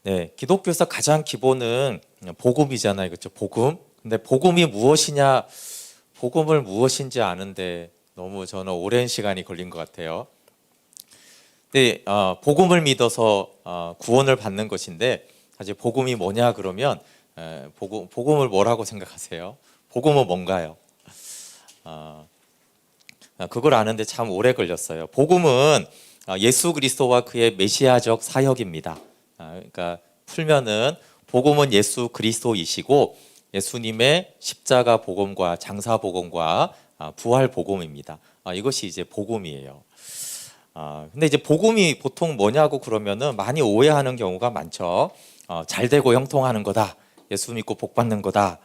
네, 기독교에서 가장 기본은 복음이잖아요. 그렇죠? 복음. 근데 복음이 무엇이냐, 복음을 무엇인지 아는데 너무 저는 오랜 시간이 걸린 것 같아요. 근데 복음을 믿어서 구원을 받는 것인데 사실 복음이 뭐냐 그러면 복음을 뭐라고 생각하세요? 복음은 뭔가요? 어, 그걸 아는데 참 오래 걸렸어요. 복음은 예수 그리스도와 그의 메시아적 사역입니다. 그러니까 풀면은 복음은 예수 그리스도이시고 예수님의 십자가 복음과 장사 복음과 부활 복음입니다. 이것이 이제 복음이에요. 근데 이제 복음이 보통 뭐냐고 그러면은 많이 오해하는 경우가 많죠. 잘 되고 형통하는 거다. 예수 믿고 복 받는 거다.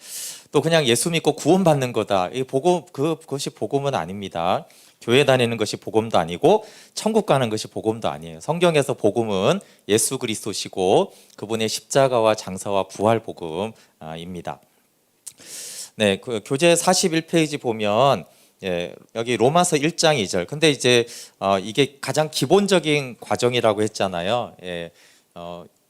또 그냥 예수 믿고 구원 받는 거다. 이 복음 그것이 복음은 아닙니다. 교회 다니는 것이 복음도 아니고 천국 가는 것이 복음도 아니에요. 성경에서 복음은 예수 그리스도시고 그분의 십자가와 장사와 부활 복음입니다. 네, 그 교재 41페이지 보면 여기 로마서 1장 2절. 근데 이제 이게 가장 기본적인 과정이라고 했잖아요.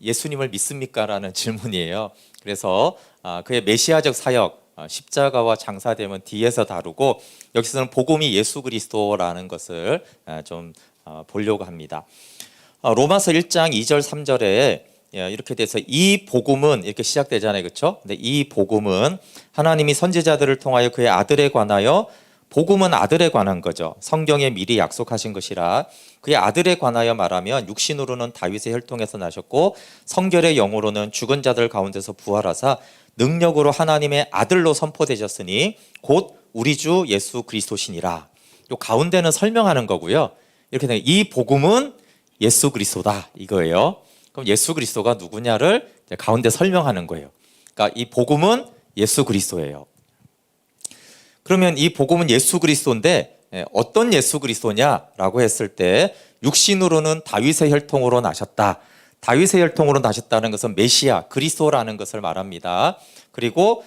예수님을 믿습니까? 라는 질문이에요. 그래서 그의 메시아적 사역, 십자가와 장사됨은 뒤에서 다루고 여기서는 복음이 예수 그리스도라는 것을 좀 보려고 합니다. 로마서 1장 2절 3절에 이렇게 돼서 이 복음은 이렇게 시작되잖아요. 그렇죠? 근데 이 복음은 하나님이 선지자들을 통하여 그의 아들에 관하여, 복음은 아들에 관한 거죠. 성경에 미리 약속하신 것이라 그의 아들에 관하여 말하면 육신으로는 다윗의 혈통에서 나셨고 성결의 영으로는 죽은 자들 가운데서 부활하사 능력으로 하나님의 아들로 선포되셨으니 곧 우리 주 예수 그리스도시니라. 요 가운데는 설명하는 거고요. 이렇게 되면 이 복음은 예수 그리스도다 이거예요. 그럼 예수 그리스도가 누구냐를 가운데 설명하는 거예요. 그러니까 이 복음은 예수 그리스도예요. 그러면 이 복음은 예수 그리스도인데 어떤 예수 그리스도냐라고 했을 때 육신으로는 다윗의 혈통으로 나셨다. 다윗의 혈통으로 나셨다는 것은 메시아 그리스도라는 것을 말합니다. 그리고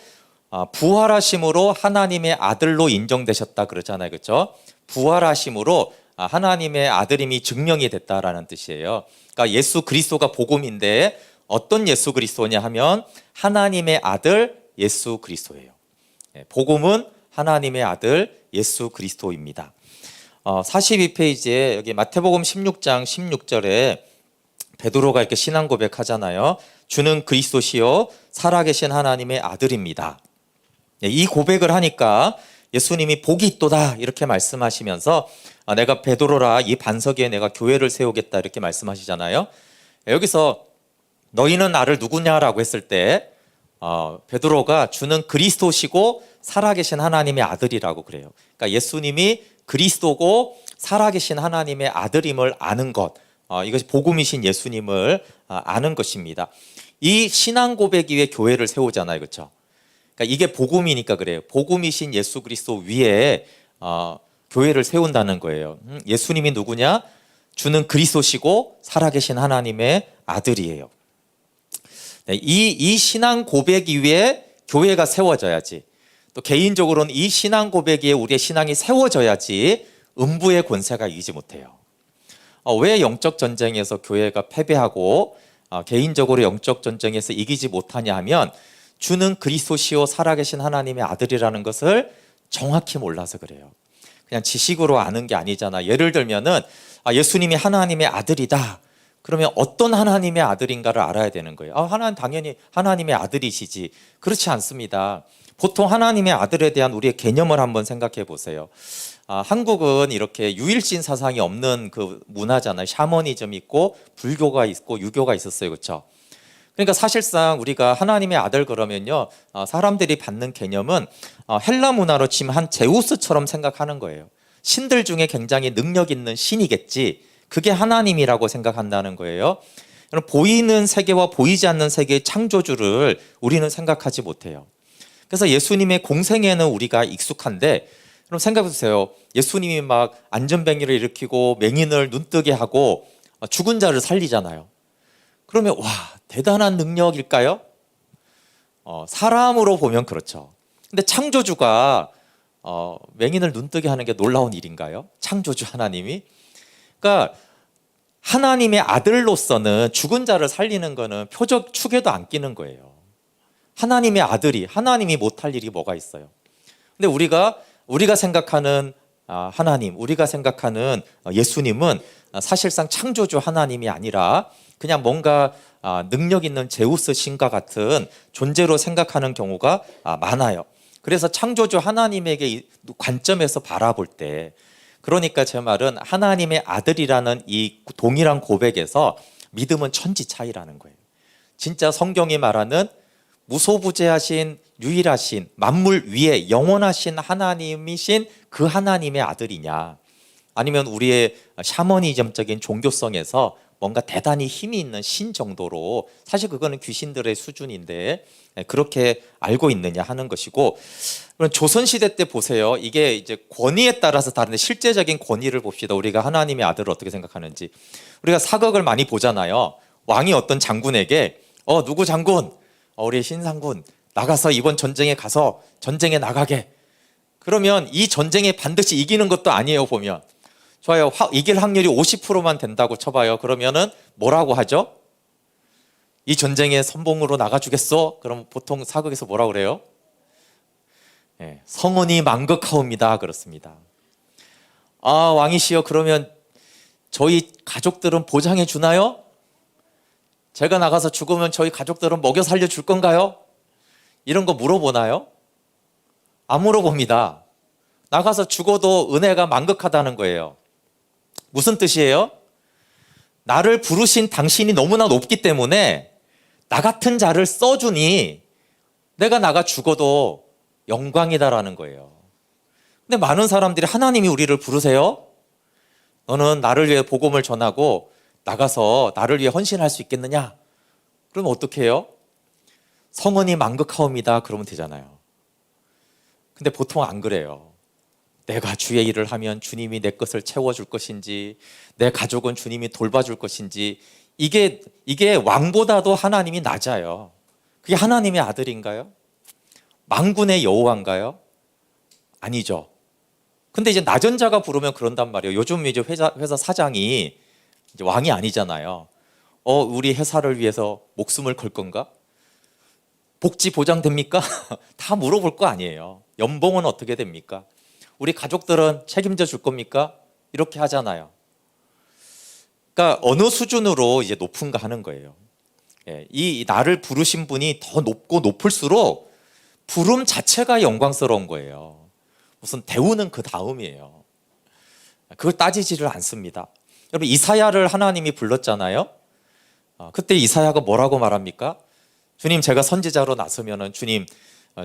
부활하심으로 하나님의 아들로 인정되셨다 그러잖아요. 그렇죠? 부활하심으로 하나님의 아들임이 증명이 됐다라는 뜻이에요. 그러니까 예수 그리스도가 복음인데 어떤 예수 그리스도냐 하면 하나님의 아들 예수 그리스도예요. 복음은 하나님의 아들 예수 그리스도입니다. 42페이지에 여기 마태복음 16장 16절에 베드로가 이렇게 신앙 고백하잖아요. 주는 그리스도시요 살아계신 하나님의 아들입니다. 이 고백을 하니까 예수님이 복이 있도다 이렇게 말씀하시면서 내가 베드로라 이 반석 위에 내가 교회를 세우겠다 이렇게 말씀하시잖아요. 여기서 너희는 나를 누구냐라고 했을 때 베드로가 주는 그리스도시고 살아계신 하나님의 아들이라고 그래요. 그러니까 예수님이 그리스도고 살아계신 하나님의 아들임을 아는 것, 이것이 복음이신 예수님을 아는 것입니다. 이 신앙 고백 위에 교회를 세우잖아요. 그렇죠? 그러니까 이게 복음이니까 그래요. 복음이신 예수 그리스도 위에 교회를 세운다는 거예요. 예수님이 누구냐? 주는 그리스도시고 살아계신 하나님의 아들이에요. 이 신앙 고백 위에 교회가 세워져야지, 또 개인적으로는 이 신앙 고백 위에 우리의 신앙이 세워져야지 음부의 권세가 이기지 못해요. 왜 영적 전쟁에서 교회가 패배하고 개인적으로 영적 전쟁에서 이기지 못하냐 하면 주는 그리스도시요 살아계신 하나님의 아들이라는 것을 정확히 몰라서 그래요. 그냥 지식으로 아는 게 아니잖아. 예를 들면은 예수님이 하나님의 아들이다. 그러면 어떤 하나님의 아들인가를 알아야 되는 거예요. 하나님 당연히 하나님의 아들이시지. 그렇지 않습니다. 보통 하나님의 아들에 대한 우리의 개념을 한번 생각해 보세요. 한국은 이렇게 유일신 사상이 없는 그 문화잖아요. 샤머니즘 있고 불교가 있고 유교가 있었어요. 그렇죠? 그러니까 사실상 우리가 하나님의 아들 그러면요, 사람들이 받는 개념은 헬라 문화로 치면 한 제우스처럼 생각하는 거예요. 신들 중에 굉장히 능력 있는 신이겠지. 그게 하나님이라고 생각한다는 거예요. 보이는 세계와 보이지 않는 세계의 창조주를 우리는 생각하지 못해요. 그래서 예수님의 공생애는 우리가 익숙한데, 그럼 생각해 보세요. 예수님이 막 안전뱅이를 일으키고 맹인을 눈뜨게 하고 죽은 자를 살리잖아요. 그러면 와, 대단한 능력일까요? 사람으로 보면 그렇죠. 근데 창조주가 맹인을 눈뜨게 하는 게 놀라운 일인가요? 창조주 하나님이? 그러니까 하나님의 아들로서는 죽은 자를 살리는 거는 표적 축에도 안 끼는 거예요. 하나님의 아들이, 하나님이 못할 일이 뭐가 있어요? 근데 우리가 생각하는 하나님, 우리가 생각하는 예수님은 사실상 창조주 하나님이 아니라 그냥 뭔가 능력 있는 제우스 신과 같은 존재로 생각하는 경우가 많아요. 그래서 창조주 하나님에게 이 관점에서 바라볼 때, 그러니까 제 말은 하나님의 아들이라는 이 동일한 고백에서 믿음은 천지 차이라는 거예요. 진짜 성경이 말하는 무소부재하신 유일하신 만물 위에 영원하신 하나님이신 그 하나님의 아들이냐, 아니면 우리의 샤머니즘적인 종교성에서 뭔가 대단히 힘이 있는 신 정도로, 사실 그거는 귀신들의 수준인데 그렇게 알고 있느냐 하는 것이고, 조선시대 때 보세요. 이게 이제 권위에 따라서 다른데 실제적인 권위를 봅시다. 우리가 하나님의 아들을 어떻게 생각하는지. 우리가 사극을 많이 보잖아요. 왕이 어떤 장군에게 누구 장군, 우리 신상군 나가서 이번 전쟁에 가서 전쟁에 나가게. 그러면 이 전쟁에 반드시 이기는 것도 아니에요. 보면 좋아요. 이길 확률이 50%만 된다고 쳐봐요. 그러면은 뭐라고 하죠? 이 전쟁에 선봉으로 나가주겠어? 그럼 보통 사극에서 뭐라고 그래요? 성은이 망극하옵니다. 그렇습니다. 왕이시여, 그러면 저희 가족들은 보장해 주나요? 제가 나가서 죽으면 저희 가족들은 먹여 살려줄 건가요? 이런 거 물어보나요? 안 물어봅니다. 나가서 죽어도 은혜가 만극하다는 거예요. 무슨 뜻이에요? 나를 부르신 당신이 너무나 높기 때문에 나 같은 자를 써주니 내가 나가 죽어도 영광이다라는 거예요. 근데 많은 사람들이 하나님이 우리를 부르세요? 너는 나를 위해 복음을 전하고 나가서 나를 위해 헌신할 수 있겠느냐? 그러면 어떻게 해요? 성은이 망극하옵니다. 그러면 되잖아요. 근데 보통 안 그래요. 내가 주의 일을 하면 주님이 내 것을 채워줄 것인지, 내 가족은 주님이 돌봐줄 것인지, 이게 왕보다도 하나님이 낮아요. 그게 하나님의 아들인가요? 만군의 여호와인가요? 아니죠. 근데 이제 낮은 자가 부르면 그런단 말이에요. 요즘 이제 회사 사장이 이제 왕이 아니잖아요. 우리 회사를 위해서 목숨을 걸 건가? 복지 보장됩니까? 다 물어볼 거 아니에요. 연봉은 어떻게 됩니까? 우리 가족들은 책임져 줄 겁니까? 이렇게 하잖아요. 그러니까 어느 수준으로 이제 높은가 하는 거예요. 이 나를 부르신 분이 더 높고 높을수록 부름 자체가 영광스러운 거예요. 무슨 대우는 그 다음이에요. 그걸 따지지를 않습니다. 여러분, 이사야를 하나님이 불렀잖아요. 그때 이사야가 뭐라고 말합니까? 주님, 제가 선지자로 나서면은 주님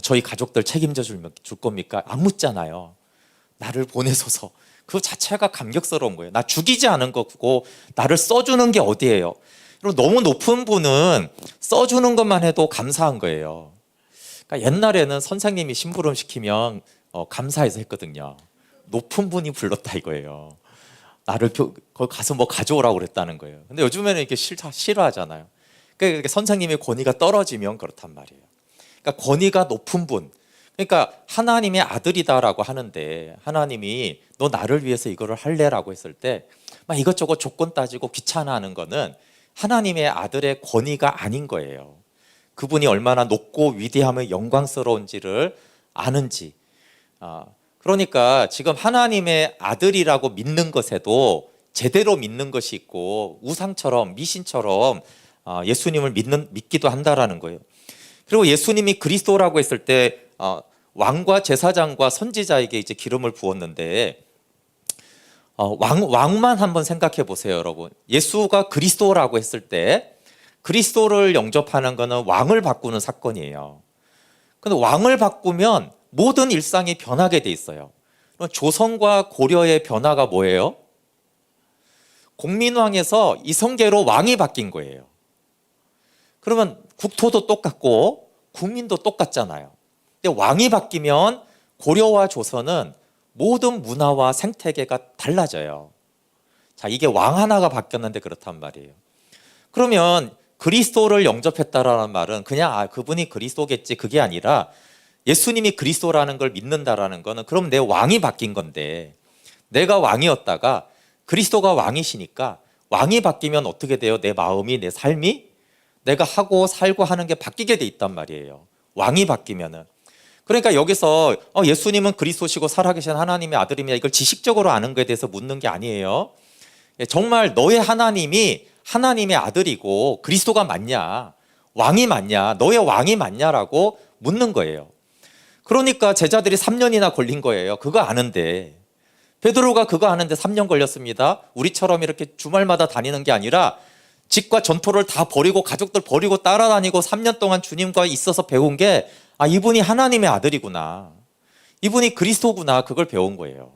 저희 가족들 책임져 줄 겁니까? 안 묻잖아요. 나를 보내소서. 그 자체가 감격스러운 거예요. 나 죽이지 않은 거고 나를 써주는 게 어디예요? 너무 높은 분은 써주는 것만 해도 감사한 거예요. 그러니까 옛날에는 선생님이 심부름 시키면 감사해서 했거든요. 높은 분이 불렀다 이거예요. 나를 거기 가서 뭐 가져오라고 그랬다는 거예요. 근데 요즘에는 이렇게 싫어하잖아요. 그러니까 선생님의 권위가 떨어지면 그렇단 말이에요. 그러니까 권위가 높은 분, 그러니까 하나님의 아들이다라고 하는데 하나님이 너 나를 위해서 이거를 할래라고 했을 때 막 이것저것 조건 따지고 귀찮아하는 거는 하나님의 아들의 권위가 아닌 거예요. 그분이 얼마나 높고 위대하며 영광스러운지를 아는지. 그러니까 지금 하나님의 아들이라고 믿는 것에도 제대로 믿는 것이 있고 우상처럼 미신처럼 예수님을 믿기도 한다라는 거예요. 그리고 예수님이 그리스도라고 했을 때 왕과 제사장과 선지자에게 이제 기름을 부었는데 왕만 한번 생각해 보세요, 여러분. 예수가 그리스도라고 했을 때 그리스도를 영접하는 것은 왕을 바꾸는 사건이에요. 근데 왕을 바꾸면 모든 일상이 변하게 돼 있어요. 그럼 조선과 고려의 변화가 뭐예요? 공민왕에서 이성계로 왕이 바뀐 거예요. 그러면 국토도 똑같고 국민도 똑같잖아요. 근데 왕이 바뀌면 고려와 조선은 모든 문화와 생태계가 달라져요. 자, 이게 왕 하나가 바뀌었는데 그렇단 말이에요. 그러면 그리스도를 영접했다라는 말은 그냥 그분이 그리스도겠지, 그게 아니라 예수님이 그리스도라는 걸 믿는다라는 거는 그럼 내 왕이 바뀐 건데, 내가 왕이었다가 그리스도가 왕이시니까 왕이 바뀌면 어떻게 돼요? 내 마음이, 내 삶이, 내가 하고 살고 하는 게 바뀌게 돼 있단 말이에요. 왕이 바뀌면은. 그러니까 여기서 예수님은 그리스도시고 살아계신 하나님의 아들입니다, 이걸 지식적으로 아는 것에 대해서 묻는 게 아니에요. 정말 너의 하나님이 하나님의 아들이고 그리스도가 맞냐, 왕이 맞냐, 너의 왕이 맞냐라고 묻는 거예요. 그러니까 제자들이 3년이나 걸린 거예요. 그거 아는데. 베드로가 그거 아는데 3년 걸렸습니다. 우리처럼 이렇게 주말마다 다니는 게 아니라 집과 전토를 다 버리고 가족들 버리고 따라다니고 3년 동안 주님과 있어서 배운 게, 이분이 하나님의 아들이구나, 이분이 그리스도구나, 그걸 배운 거예요.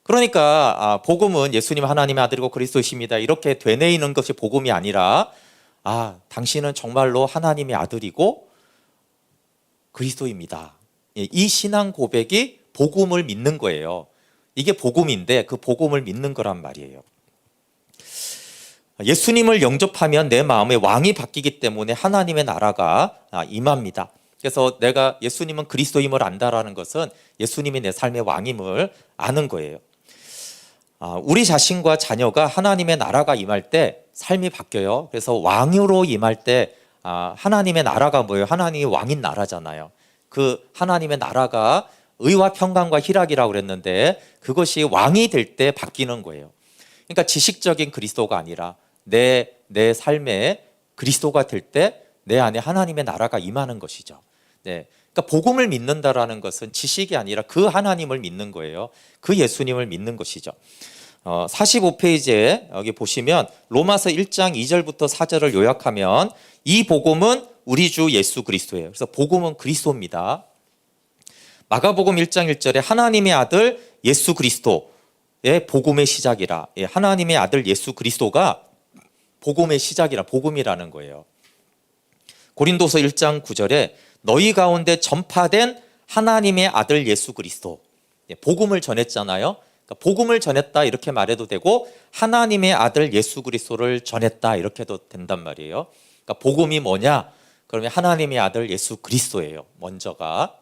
그러니까 복음은 예수님 하나님의 아들이고 그리스도이십니다, 이렇게 되뇌이는 것이 복음이 아니라 당신은 정말로 하나님의 아들이고 그리스도입니다, 이 신앙 고백이 복음을 믿는 거예요. 이게 복음인데 그 복음을 믿는 거란 말이에요. 예수님을 영접하면 내 마음에 왕이 바뀌기 때문에 하나님의 나라가 임합니다. 그래서 내가 예수님은 그리스도임을 안다라는 것은 예수님이 내 삶의 왕임을 아는 거예요. 우리 자신과 자녀가 하나님의 나라가 임할 때 삶이 바뀌어요. 그래서 왕으로 임할 때 하나님의 나라가 뭐예요? 하나님이 왕인 나라잖아요. 그 하나님의 나라가 의와 평강과 희락이라고 그랬는데 그것이 왕이 될 때 바뀌는 거예요. 그러니까 지식적인 그리스도가 아니라 내 삶에 그리스도가 될 때 내 안에 하나님의 나라가 임하는 것이죠. 네. 그러니까 복음을 믿는다라는 것은 지식이 아니라 그 하나님을 믿는 거예요. 그 예수님을 믿는 것이죠. 45페이지에 여기 보시면 로마서 1장 2절부터 4절을 요약하면 이 복음은 우리 주 예수 그리스도예요. 그래서 복음은 그리스도입니다. 마가복음 1장 1절에 하나님의 아들 예수 그리스도의 복음의 시작이라, 하나님의 아들 예수 그리스도가 복음의 시작이라, 복음이라는 거예요. 고린도서 1장 9절에 너희 가운데 전파된 하나님의 아들 예수 그리스도, 복음을 전했잖아요. 그러니까 복음을 전했다 이렇게 말해도 되고 하나님의 아들 예수 그리스도를 전했다 이렇게 해도 된단 말이에요. 그러니까 복음이 뭐냐? 그러면 하나님의 아들 예수 그리스도예요. 먼저가.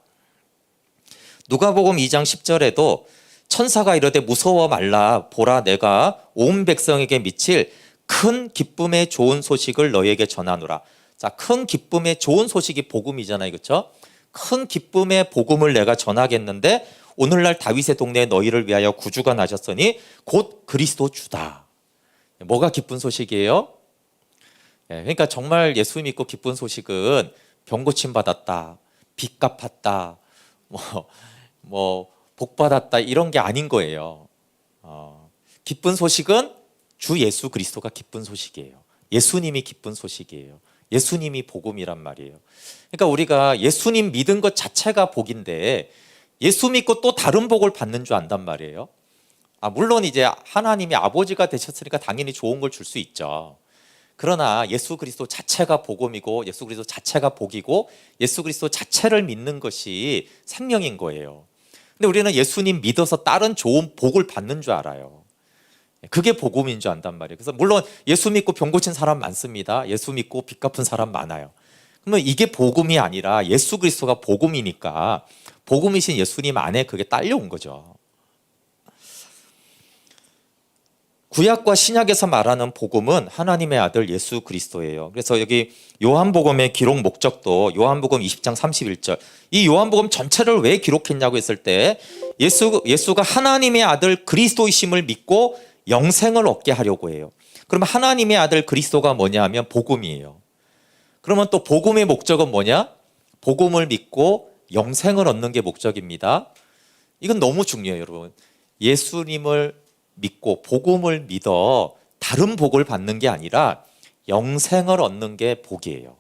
누가복음 2장 10절에도 천사가 이르되 무서워 말라, 보라 내가 온 백성에게 미칠 큰 기쁨의 좋은 소식을 너희에게 전하노라. 자, 큰 기쁨의 좋은 소식이 복음이잖아요, 그렇죠? 큰 기쁨의 복음을 내가 전하겠는데 오늘날 다윗의 동네에 너희를 위하여 구주가 나셨으니 곧 그리스도 주다. 뭐가 기쁜 소식이에요? 그러니까 정말 예수 믿고 기쁜 소식은 병 고침 받았다, 빚 갚았다, 복 받았다 이런 게 아닌 거예요. 기쁜 소식은 주 예수 그리스도가 기쁜 소식이에요. 예수님이 기쁜 소식이에요. 예수님이 복음이란 말이에요. 그러니까 우리가 예수님 믿은 것 자체가 복인데 예수 믿고 또 다른 복을 받는 줄 안단 말이에요. 물론 이제 하나님이 아버지가 되셨으니까 당연히 좋은 걸 줄 수 있죠. 그러나 예수 그리스도 자체가 복음이고 예수 그리스도 자체가 복이고 예수 그리스도 자체를 믿는 것이 생명인 거예요. 근데 우리는 예수님 믿어서 다른 좋은 복을 받는 줄 알아요. 그게 복음인 줄 안단 말이에요. 그래서 물론 예수 믿고 병 고친 사람 많습니다. 예수 믿고 빚 갚은 사람 많아요. 그러면 이게 복음이 아니라 예수 그리스도가 복음이니까 복음이신 예수님 안에 그게 딸려온 거죠. 구약과 신약에서 말하는 복음은 하나님의 아들 예수 그리스도예요. 그래서 여기 요한복음의 기록 목적도 요한복음 20장 31절, 이 요한복음 전체를 왜 기록했냐고 했을 때 예수가 하나님의 아들 그리스도이심을 믿고 영생을 얻게 하려고 해요. 그러면 하나님의 아들 그리스도가 뭐냐 하면 복음이에요. 그러면 또 복음의 목적은 뭐냐? 복음을 믿고 영생을 얻는 게 목적입니다. 이건 너무 중요해요, 여러분. 예수님을 믿고 복음을 믿어 다른 복을 받는 게 아니라 영생을 얻는 게 복이에요.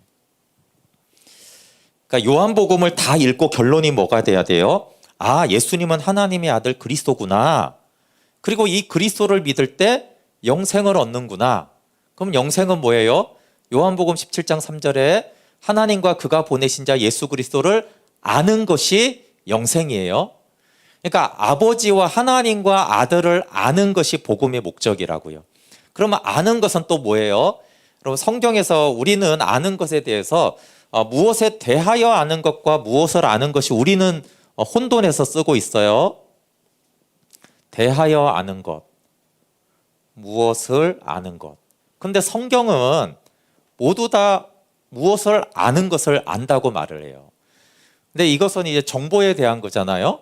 그러니까 요한복음을 다 읽고 결론이 뭐가 돼야 돼요? 예수님은 하나님의 아들 그리스도구나. 그리고 이 그리스도를 믿을 때 영생을 얻는구나. 그럼 영생은 뭐예요? 요한복음 17장 3절에 하나님과 그가 보내신 자 예수 그리스도를 아는 것이 영생이에요. 그러니까 아버지와 하나님과 아들을 아는 것이 복음의 목적이라고요. 그러면 아는 것은 또 뭐예요? 여러분, 성경에서 우리는 아는 것에 대해서 무엇에 대하여 아는 것과 무엇을 아는 것이 우리는 혼돈해서 쓰고 있어요. 대하여 아는 것, 무엇을 아는 것. 근데 성경은 모두 다 무엇을 아는 것을 안다고 말을 해요. 근데 이것은 이제 정보에 대한 거잖아요.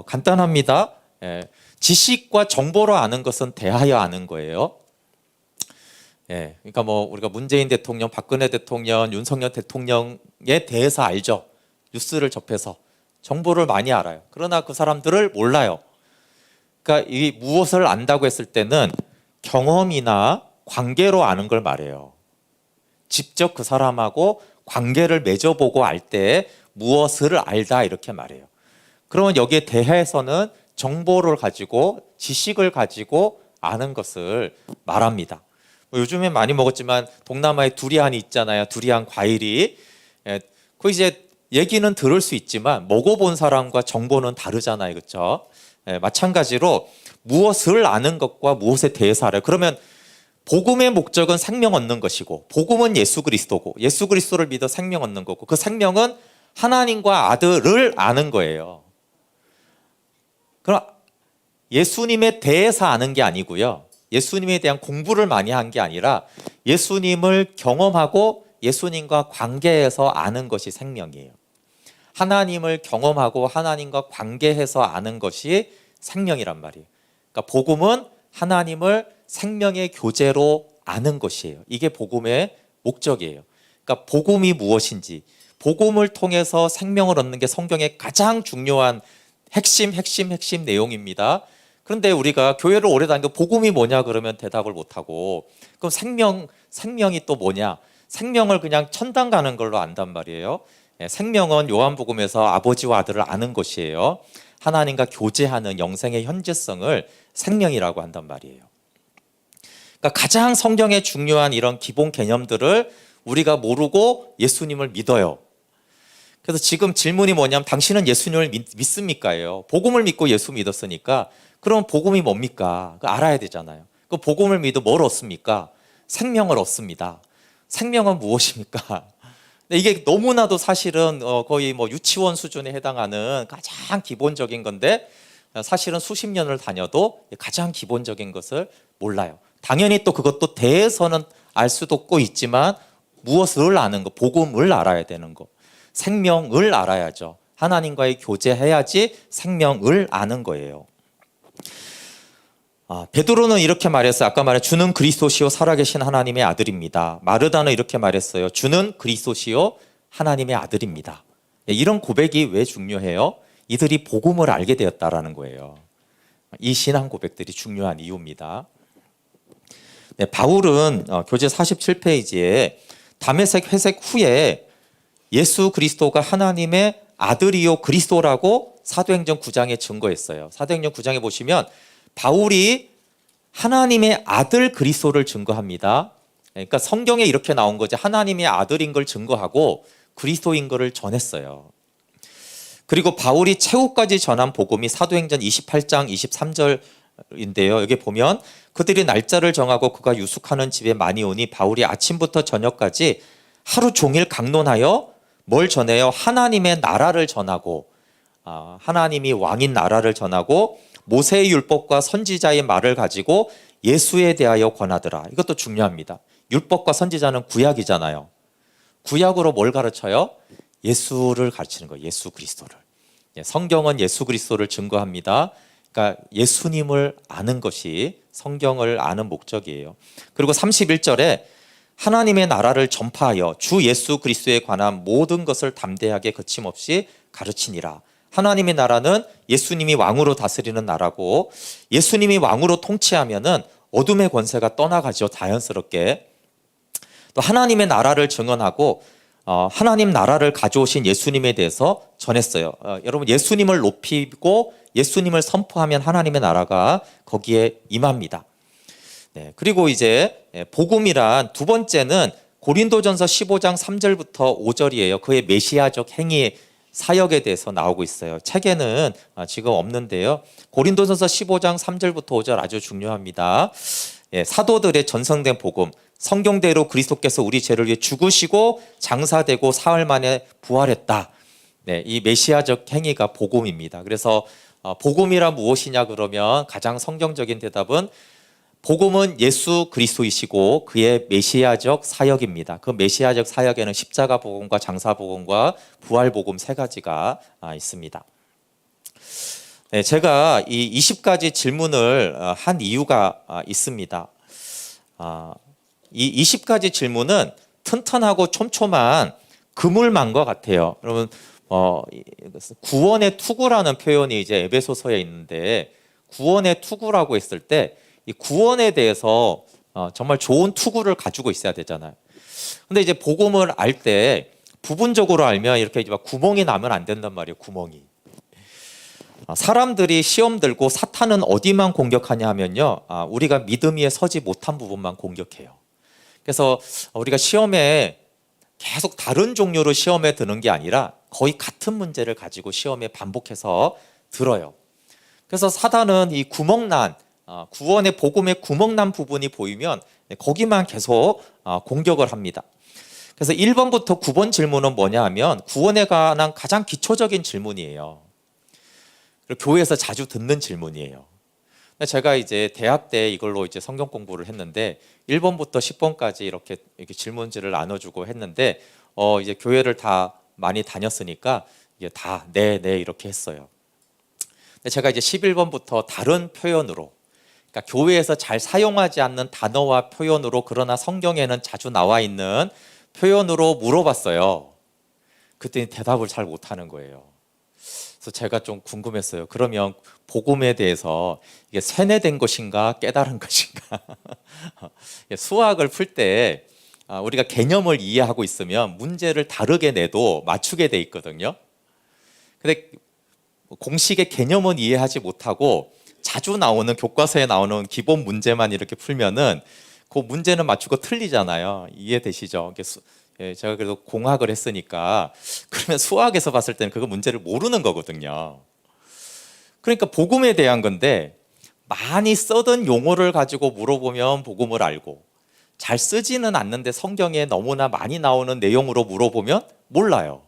간단합니다. 예, 지식과 정보로 아는 것은 대하여 아는 거예요. 예, 그러니까 뭐 우리가 문재인 대통령, 박근혜 대통령, 윤석열 대통령에 대해서 알죠. 뉴스를 접해서 정보를 많이 알아요. 그러나 그 사람들을 몰라요. 그러니까 이 무엇을 안다고 했을 때는 경험이나 관계로 아는 걸 말해요. 직접 그 사람하고 관계를 맺어보고 알 때 무엇을 알다 이렇게 말해요. 그러면 여기에 대해서는 정보를 가지고 지식을 가지고 아는 것을 말합니다. 요즘에 많이 먹었지만 동남아에 두리안이 있잖아요. 두리안 과일이. 그 이제 얘기는 들을 수 있지만 먹어본 사람과 정보는 다르잖아요. 그렇죠? 마찬가지로 무엇을 아는 것과 무엇에 대해서 알아요. 그러면 복음의 목적은 생명 얻는 것이고 복음은 예수 그리스도고 예수 그리스도를 믿어 생명 얻는 거고 그 생명은 하나님과 아들을 아는 거예요. 그럼 예수님에 대해서 아는 게 아니고요. 예수님에 대한 공부를 많이 한 게 아니라 예수님을 경험하고 예수님과 관계해서 아는 것이 생명이에요. 하나님을 경험하고 하나님과 관계해서 아는 것이 생명이란 말이에요. 그러니까 복음은 하나님을 생명의 교제로 아는 것이에요. 이게 복음의 목적이에요. 그러니까 복음이 무엇인지, 복음을 통해서 생명을 얻는 게 성경의 가장 중요한 핵심 내용입니다. 그런데 우리가 교회를 오래 다니고 복음이 뭐냐 그러면 대답을 못하고 그럼 생명이 또 뭐냐? 생명을 그냥 천당 가는 걸로 안단 말이에요. 생명은 요한복음에서 아버지와 아들을 아는 것이에요. 하나님과 교제하는 영생의 현재성을 생명이라고 한단 말이에요. 그러니까 가장 성경에 중요한 이런 기본 개념들을 우리가 모르고 예수님을 믿어요. 그래서 지금 질문이 뭐냐면 당신은 예수님을 믿습니까?예요. 복음을 믿고 예수 믿었으니까 그럼 복음이 뭡니까? 그거 알아야 되잖아요. 그 복음을 믿어 뭘 얻습니까? 생명을 얻습니다. 생명은 무엇입니까? 이게 너무나도 사실은 거의 뭐 유치원 수준에 해당하는 가장 기본적인 건데 사실은 수십 년을 다녀도 가장 기본적인 것을 몰라요. 당연히 또 그것도 대해서는 알 수도 없고 있지만 무엇을 아는 거, 복음을 알아야 되는 거, 생명을 알아야죠. 하나님과의 교제해야지 생명을 아는 거예요. 베드로는 이렇게 말했어요. 아까 말한 주는 그리스도시요 살아계신 하나님의 아들입니다. 마르다는 이렇게 말했어요. 주는 그리스도시요 하나님의 아들입니다. 이런 고백이 왜 중요해요? 이들이 복음을 알게 되었다라는 거예요. 이 신앙 고백들이 중요한 이유입니다. 바울은 교재 47페이지에 다메섹 회색 후에 예수 그리스도가 하나님의 아들이요 그리스도라고 사도행전 9장에 증거했어요. 사도행전 9장에 보시면 바울이 하나님의 아들 그리스도를 증거합니다. 그러니까 성경에 이렇게 나온 거지 하나님의 아들인 걸 증거하고 그리스도인 것을 전했어요. 그리고 바울이 최후까지 전한 복음이 사도행전 28장 23절인데요. 여기 보면 그들이 날짜를 정하고 그가 유숙하는 집에 많이 오니 바울이 아침부터 저녁까지 하루 종일 강론하여 뭘 전해요? 하나님의 나라를 전하고 하나님이 왕인 나라를 전하고 모세의 율법과 선지자의 말을 가지고 예수에 대하여 권하더라. 이것도 중요합니다. 율법과 선지자는 구약이잖아요. 구약으로 뭘 가르쳐요? 예수를 가르치는 거예요. 예수 그리스도를. 성경은 예수 그리스도를 증거합니다. 그러니까 예수님을 아는 것이 성경을 아는 목적이에요. 그리고 31절에 하나님의 나라를 전파하여 주 예수 그리스도에 관한 모든 것을 담대하게 거침없이 가르치니라. 하나님의 나라는 예수님이 왕으로 다스리는 나라고 예수님이 왕으로 통치하면은 어둠의 권세가 떠나가죠. 자연스럽게. 또 하나님의 나라를 증언하고 하나님 나라를 가져오신 예수님에 대해서 전했어요. 여러분 예수님을 높이고 예수님을 선포하면 하나님의 나라가 거기에 임합니다. 그리고 이제 복음이란 두 번째는 고린도전서 15장 3절부터 5절이에요. 그의 메시아적 행위 사역에 대해서 나오고 있어요. 책에는 지금 없는데요. 고린도전서 15장 3절부터 5절 아주 중요합니다. 사도들의 전성된 복음, 성경대로 그리스도께서 우리 죄를 위해 죽으시고 장사되고 사흘 만에 부활했다. 이 메시아적 행위가 복음입니다. 그래서 복음이란 무엇이냐 그러면 가장 성경적인 대답은 복음은 예수 그리스도이시고 그의 메시아적 사역입니다. 그 메시아적 사역에는 십자가 복음과 장사 복음과 부활 복음 세 가지가 있습니다. 네, 제가 이 20가지 질문을 한 이유가 있습니다. 이 20가지 질문은 튼튼하고 촘촘한 그물망과 같아요. 여러분, 구원의 투구라는 표현이 이제 에베소서에 있는데, 구원의 투구라고 했을 때 이 구원에 대해서 정말 좋은 투구를 가지고 있어야 되잖아요. 근데 이제 복음을 알 때 부분적으로 알면 이렇게 막 구멍이 나면 안 된단 말이에요. 구멍이. 사람들이 시험 들고 사탄은 어디만 공격하냐 하면요, 우리가 믿음 위에 서지 못한 부분만 공격해요. 그래서 우리가 시험에 계속 다른 종류로 시험에 드는 게 아니라 거의 같은 문제를 가지고 시험에 반복해서 들어요. 그래서 사단은 이 구멍난, 구원의 복음의 구멍난 부분이 보이면 거기만 계속 공격을 합니다. 그래서 1번부터 9번 질문은 뭐냐 하면 구원에 관한 가장 기초적인 질문이에요. 교회에서 자주 듣는 질문이에요. 제가 이제 대학 때 이걸로 이제 성경 공부를 했는데 1번부터 10번까지 이렇게 질문지를 나눠주고 했는데 이제 교회를 다 많이 다녔으니까 이게 다 네 이렇게 했어요. 근데 제가 이제 11번부터 다른 표현으로, 그러니까 교회에서 잘 사용하지 않는 단어와 표현으로, 그러나 성경에는 자주 나와 있는 표현으로 물어봤어요. 그랬더니 대답을 잘 못하는 거예요. 그래서 제가 좀 궁금했어요. 그러면 복음에 대해서 이게 세뇌된 것인가 깨달은 것인가? 수학을 풀 때 우리가 개념을 이해하고 있으면 문제를 다르게 내도 맞추게 돼 있거든요. 근데 공식의 개념은 이해하지 못하고 자주 나오는 교과서에 나오는 기본 문제만 이렇게 풀면은 그 문제는 맞추고 틀리잖아요. 이해되시죠? 제가 그래도 공학을 했으니까 그러면 수학에서 봤을 때는 그거 문제를 모르는 거거든요. 그러니까 복음에 대한 건데 많이 쓰던 용어를 가지고 물어보면 복음을 알고, 잘 쓰지는 않는데 성경에 너무나 많이 나오는 내용으로 물어보면 몰라요.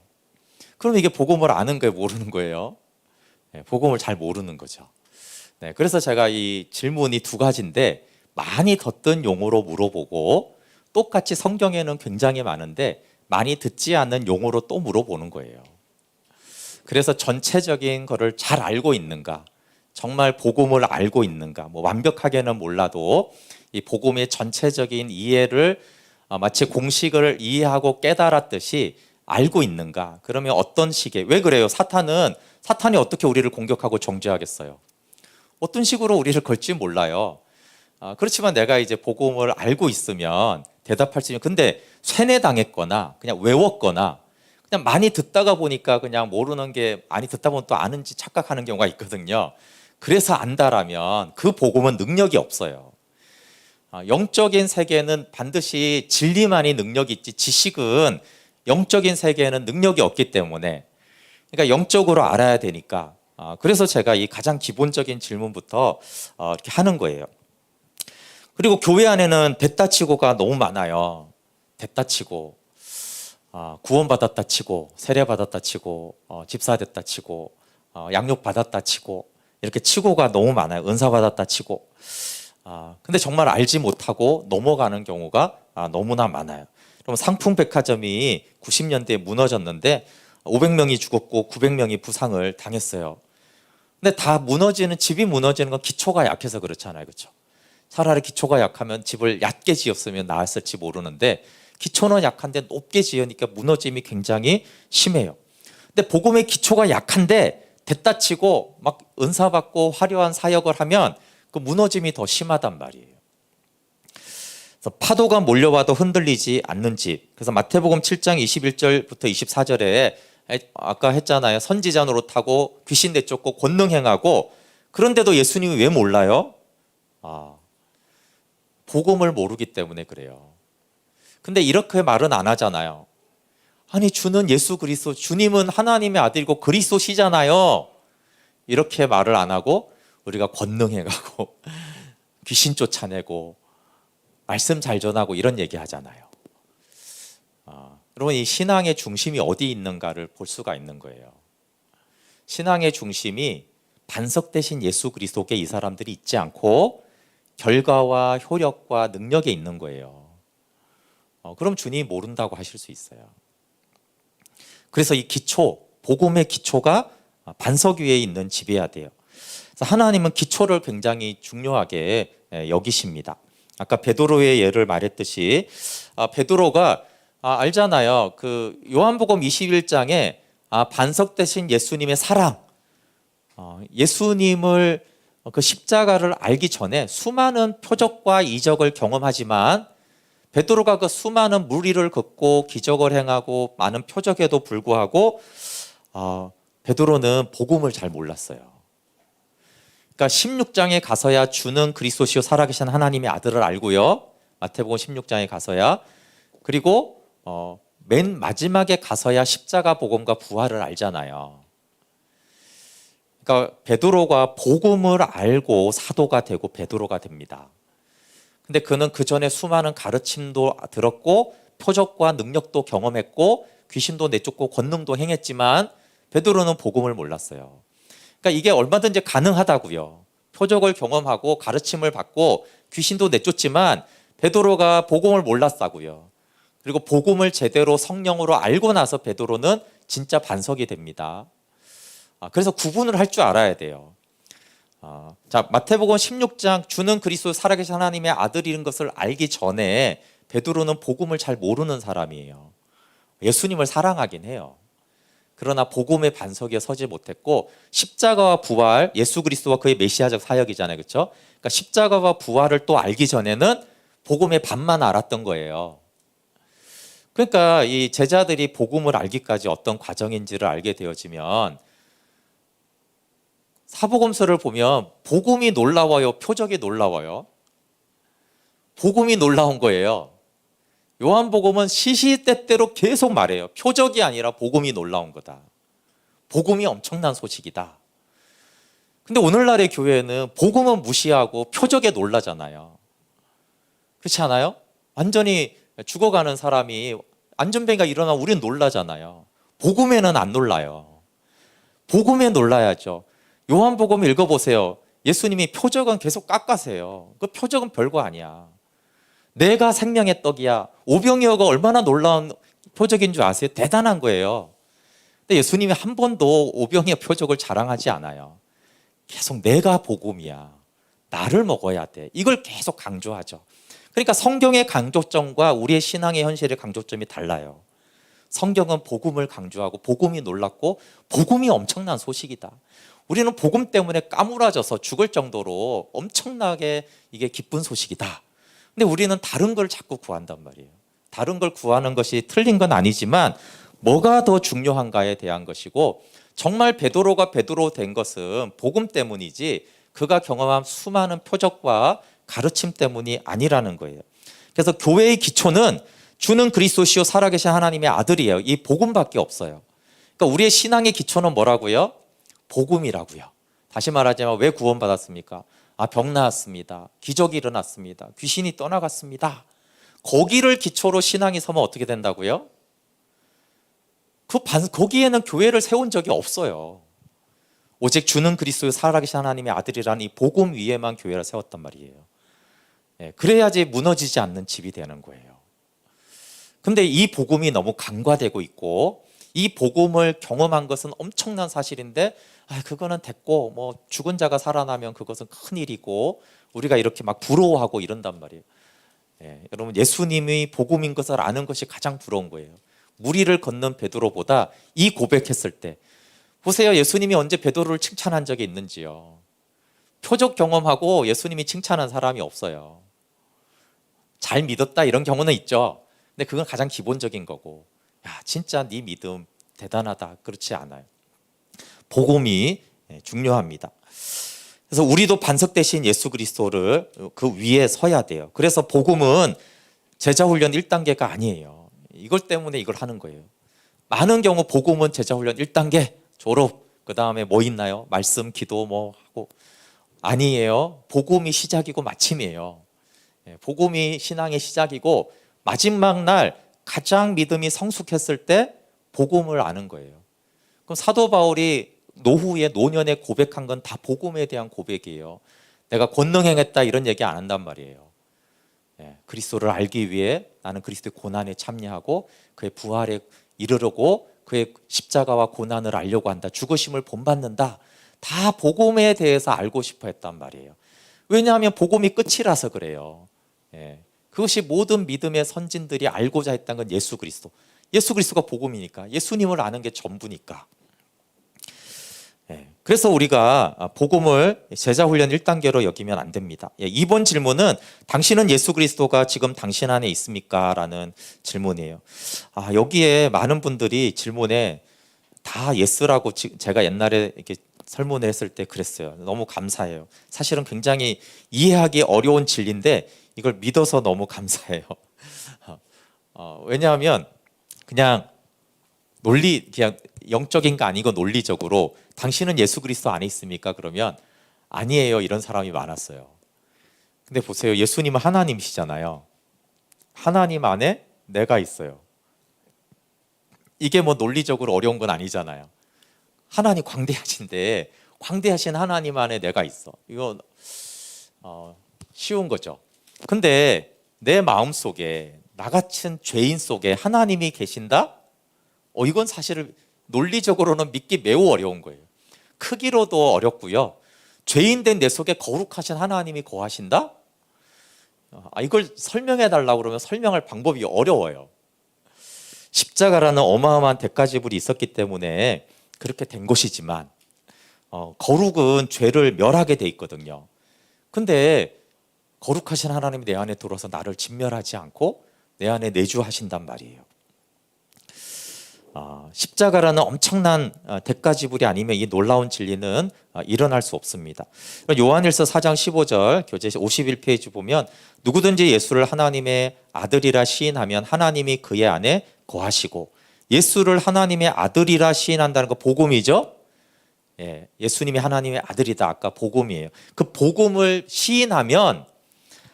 그럼 이게 복음을 아는 거예요, 모르는 거예요? 네, 복음을 잘 모르는 거죠. 네, 그래서 제가 이 질문이 두 가지인데, 많이 듣던 용어로 물어보고 똑같이 성경에는 굉장히 많은데 많이 듣지 않는 용어로 또 물어보는 거예요. 그래서 전체적인 거를 잘 알고 있는가, 정말 복음을 알고 있는가, 뭐 완벽하게는 몰라도 이 복음의 전체적인 이해를 마치 공식을 이해하고 깨달았듯이 알고 있는가. 그러면 어떤 식의, 왜 그래요? 사탄이 어떻게 우리를 공격하고 정죄하겠어요? 어떤 식으로 우리를 걸지 몰라요. 그렇지만 내가 이제 복음을 알고 있으면 대답할 수 있는, 근데 세뇌당했거나 그냥 외웠거나 그냥 많이 듣다가 보니까 그냥 모르는 게, 많이 듣다 보면 또 아는지 착각하는 경우가 있거든요. 그래서 안다라면 그 복음은 능력이 없어요. 영적인 세계는 반드시 진리만이 능력이 있지, 지식은, 영적인 세계에는 능력이 없기 때문에, 그러니까 영적으로 알아야 되니까, 그래서 제가 이 가장 기본적인 질문부터 이렇게 하는 거예요. 그리고 교회 안에는 됐다 치고가 너무 많아요. 됐다 치고, 구원받았다 치고, 세례받았다 치고, 집사됐다 치고, 양육받았다 치고, 이렇게 치고가 너무 많아요. 은사받았다 치고. 근데 정말 알지 못하고 넘어가는 경우가 너무나 많아요. 그럼 상품백화점이 90년대에 무너졌는데 500명이 죽었고 900명이 부상을 당했어요. 근데 다 무너지는, 집이 무너지는 건 기초가 약해서 그렇잖아요. 그렇죠? 차라리 기초가 약하면 집을 얕게 지었으면 나았을지 모르는데 기초는 약한데 높게 지으니까 무너짐이 굉장히 심해요. 근데 복음의 기초가 약한데 됐다 치고 막 은사 받고 화려한 사역을 하면 그 무너짐이 더 심하단 말이에요. 그래서 파도가 몰려와도 흔들리지 않는 집. 그래서 마태복음 7장 21절부터 24절에 아까 했잖아요. 선지자 노릇하고 귀신 내쫓고 권능 행하고, 그런데도 예수님이 왜 몰라요? 복음을 모르기 때문에 그래요. 근데 이렇게 말은 안 하잖아요. 아니, 주는 예수 그리스도, 주님은 하나님의 아들이고 그리스도시잖아요. 이렇게 말을 안 하고 우리가 권능해가고 귀신 쫓아내고 말씀 잘 전하고 이런 얘기 하잖아요. 여러분, 이 신앙의 중심이 어디 있는가를 볼 수가 있는 거예요. 신앙의 중심이 반석 대신 예수 그리스도께 이 사람들이 있지 않고 결과와 효력과 능력에 있는 거예요. 그럼 주님이 모른다고 하실 수 있어요. 그래서 이 기초, 복음의 기초가 반석 위에 있는 집이어야 돼요. 그래서 하나님은 기초를 굉장히 중요하게 여기십니다. 아까 베드로의 예를 말했듯이 베드로가 알잖아요. 그 요한복음 21장에 반석 대신 예수님의 사랑, 예수님을 그 십자가를 알기 전에 수많은 표적과 이적을 경험하지만 베드로가 그 수많은 무리를 걷고 기적을 행하고 많은 표적에도 불구하고 베드로는 복음을 잘 몰랐어요. 그러니까 16장에 가서야 주는 그리스도시요 살아계신 하나님의 아들을 알고요. 마태복음 16장에 가서야, 그리고 맨 마지막에 가서야 십자가 복음과 부활을 알잖아요. 그러니까 베드로가 복음을 알고 사도가 되고 베드로가 됩니다. 근데 그는 그 전에 수많은 가르침도 들었고 표적과 능력도 경험했고 귀신도 내쫓고 권능도 행했지만 베드로는 복음을 몰랐어요. 그러니까 이게 얼마든지 가능하다고요. 표적을 경험하고 가르침을 받고 귀신도 내쫓지만 베드로가 복음을 몰랐다고요. 그리고 복음을 제대로 성령으로 알고 나서 베드로는 진짜 반석이 됩니다. 그래서 구분을 할 줄 알아야 돼요. 자, 마태복음 16장 주는 그리스도 살아계신 하나님의 아들인 것을 알기 전에 베드로는 복음을 잘 모르는 사람이에요. 예수님을 사랑하긴 해요. 그러나 복음의 반석에 서지 못했고 십자가와 부활, 예수 그리스도와 그의 메시아적 사역이잖아요. 그렇죠? 그러니까 십자가와 부활을 또 알기 전에는 복음의 반만 알았던 거예요. 그러니까 이 제자들이 복음을 알기까지 어떤 과정인지를 알게 되어지면 사복음서를 보면 복음이 놀라워요, 표적이 놀라워요? 복음이 놀라운 거예요. 요한복음은 시시때때로 계속 말해요. 표적이 아니라 복음이 놀라운 거다. 복음이 엄청난 소식이다. 근데 오늘날의 교회는 복음은 무시하고 표적에 놀라잖아요. 그렇지 않아요? 완전히 죽어가는 사람이 안전뱅이가 일어나면 우리는 놀라잖아요. 복음에는 안 놀라요. 복음에 놀라야죠. 요한복음 읽어보세요. 예수님이 표적은 계속 깎아세요. 그 표적은 별거 아니야. 내가 생명의 떡이야. 오병이어가 얼마나 놀라운 표적인 줄 아세요? 대단한 거예요. 근데 예수님이 한 번도 오병이어 표적을 자랑하지 않아요. 계속 내가 복음이야. 나를 먹어야 돼. 이걸 계속 강조하죠. 그러니까 성경의 강조점과 우리의 신앙의 현실의 강조점이 달라요. 성경은 복음을 강조하고 복음이 놀랍고 복음이 엄청난 소식이다. 우리는 복음 때문에 까무라져서 죽을 정도로 엄청나게 이게 기쁜 소식이다. 근데 우리는 다른 걸 자꾸 구한단 말이에요. 다른 걸 구하는 것이 틀린 건 아니지만 뭐가 더 중요한가에 대한 것이고, 정말 베드로가 베드로 된 것은 복음 때문이지 그가 경험한 수많은 표적과 가르침 때문이 아니라는 거예요. 그래서 교회의 기초는 주는 그리스도시요 살아계신 하나님의 아들이에요. 이 복음밖에 없어요. 그러니까 우리의 신앙의 기초는 뭐라고요? 복음이라고요. 다시 말하자면 왜 구원받았습니까? 병 나았습니다. 기적이 일어났습니다. 귀신이 떠나갔습니다. 거기를 기초로 신앙이 서면 어떻게 된다고요? 거기에는 교회를 세운 적이 없어요. 오직 주는 그리스도의 살아계신 하나님의 아들이라는 이 복음 위에만 교회를 세웠단 말이에요. 그래야지 무너지지 않는 집이 되는 거예요. 근데 이 복음이 너무 간과되고 있고 이 복음을 경험한 것은 엄청난 사실인데 그거는 됐고 뭐 죽은 자가 살아나면 그것은 큰일이고 우리가 이렇게 막 부러워하고 이런단 말이에요. 여러분, 예수님이 복음인 것을 아는 것이 가장 부러운 거예요. 무리를 걷는 베드로보다 이 고백했을 때 보세요. 예수님이 언제 베드로를 칭찬한 적이 있는지요. 표적 경험하고 예수님이 칭찬한 사람이 없어요. 잘 믿었다 이런 경우는 있죠. 근데 그건 가장 기본적인 거고, 야 진짜 네 믿음 대단하다, 그렇지 않아요. 복음이 중요합니다. 그래서 우리도 반석 대신 예수 그리스도를 그 위에 서야 돼요. 그래서 복음은 제자훈련 1단계가 아니에요. 이걸 때문에 이걸 하는 거예요. 많은 경우 복음은 제자훈련 1단계 졸업, 그 다음에 뭐 있나요? 말씀, 기도 뭐 하고. 아니에요. 복음이 시작이고 마침이에요. 복음이 신앙의 시작이고 마지막 날 가장 믿음이 성숙했을 때 복음을 아는 거예요. 그럼 사도 바울이 노후에 노년에 고백한 건 다 복음에 대한 고백이에요. 내가 권능 행했다 이런 얘기 안 한단 말이에요. 예, 그리스도를 알기 위해 나는 그리스도의 고난에 참여하고 그의 부활에 이르려고 그의 십자가와 고난을 알려고 한다. 죽으심을 본받는다. 다 복음에 대해서 알고 싶어 했단 말이에요. 왜냐하면 복음이 끝이라서 그래요. 예, 그것이 모든 믿음의 선진들이 알고자 했던 건 예수 그리스도. 예수 그리스도가 복음이니까, 예수님을 아는 게 전부니까. 그래서 우리가 복음을 제자훈련 1단계로 여기면 안 됩니다. 2번 질문은 당신은 예수 그리스도가 지금 당신 안에 있습니까? 라는 질문이에요. 여기에 많은 분들이 질문에 다 예스라고 제가 옛날에 이렇게 설문을 했을 때 그랬어요. 너무 감사해요. 사실은 굉장히 이해하기 어려운 진리인데 이걸 믿어서 너무 감사해요. 왜냐하면 그냥 그냥 영적인 거 아니고 논리적으로 당신은 예수 그리스도 안에 있습니까? 그러면 아니에요. 이런 사람이 많았어요. 근데 보세요. 예수님은 하나님이시잖아요. 하나님 안에 내가 있어요. 이게 뭐 논리적으로 어려운 건 아니잖아요. 하나님 광대하신데 광대하신 하나님 안에 내가 있어. 이거 쉬운 거죠. 근데 내 마음속에 나 같은 죄인 속에 하나님이 계신다? 이건 사실 논리적으로는 믿기 매우 어려운 거예요. 크기로도 어렵고요. 죄인 된 내 속에 거룩하신 하나님이 거하신다? 이걸 설명해 달라고 그러면 설명할 방법이 어려워요. 십자가라는 어마어마한 대가지불이 있었기 때문에 그렇게 된 것이지만 거룩은 죄를 멸하게 돼 있거든요. 근데 거룩하신 하나님이 내 안에 들어와서 나를 진멸하지 않고 내 안에 내주하신단 말이에요. 십자가라는 엄청난 대가지불이 아니면 이 놀라운 진리는 일어날 수 없습니다. 요한일서 4장 15절 교재 51페이지 보면 누구든지 예수를 하나님의 아들이라 시인하면 하나님이 그의 안에 거하시고, 예수를 하나님의 아들이라 시인한다는 거 복음이죠. 예수님이 하나님의 아들이다. 아까 복음이에요. 그 복음을 시인하면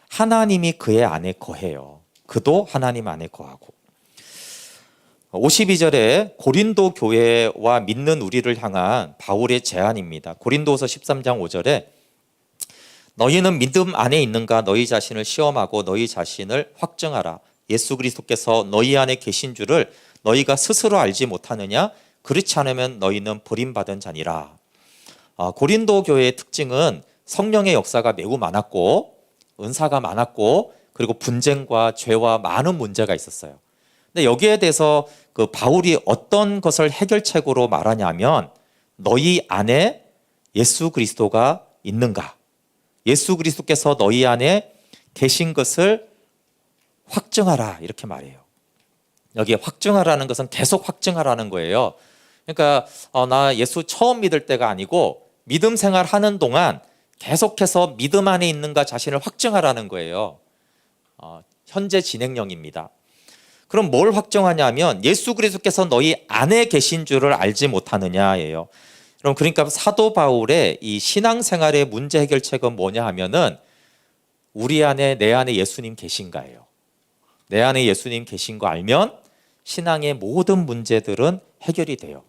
하나님이 그의 안에 거해요. 그도 하나님 안에 거하고. 52절에 고린도 교회와 믿는 우리를 향한 바울의 제안입니다. 고린도서 13장 5절에 너희는 믿음 안에 있는가? 너희 자신을 시험하고 너희 자신을 확증하라. 예수 그리스도께서 너희 안에 계신 줄을 너희가 스스로 알지 못하느냐? 그렇지 않으면 너희는 버림받은 자니라. 고린도 교회의 특징은 성령의 역사가 매우 많았고 은사가 많았고 그리고 분쟁과 죄와 많은 문제가 있었어요. 근데 여기에 대해서 그 바울이 어떤 것을 해결책으로 말하냐면 너희 안에 예수 그리스도가 있는가? 예수 그리스도께서 너희 안에 계신 것을 확증하라 이렇게 말해요. 여기에 확증하라는 것은 계속 확증하라는 거예요. 그러니까 나 예수 처음 믿을 때가 아니고 믿음 생활하는 동안 계속해서 믿음 안에 있는가 자신을 확증하라는 거예요. 현재 진행형입니다. 그럼 뭘 확정하냐면 예수 그리스도께서 너희 안에 계신 줄을 알지 못하느냐예요. 그러니까 사도 바울의 이 신앙생활의 문제 해결책은 뭐냐 하면은 우리 안에 내 안에 예수님 계신가예요. 내 안에 예수님 계신 거 알면 신앙의 모든 문제들은 해결이 돼요.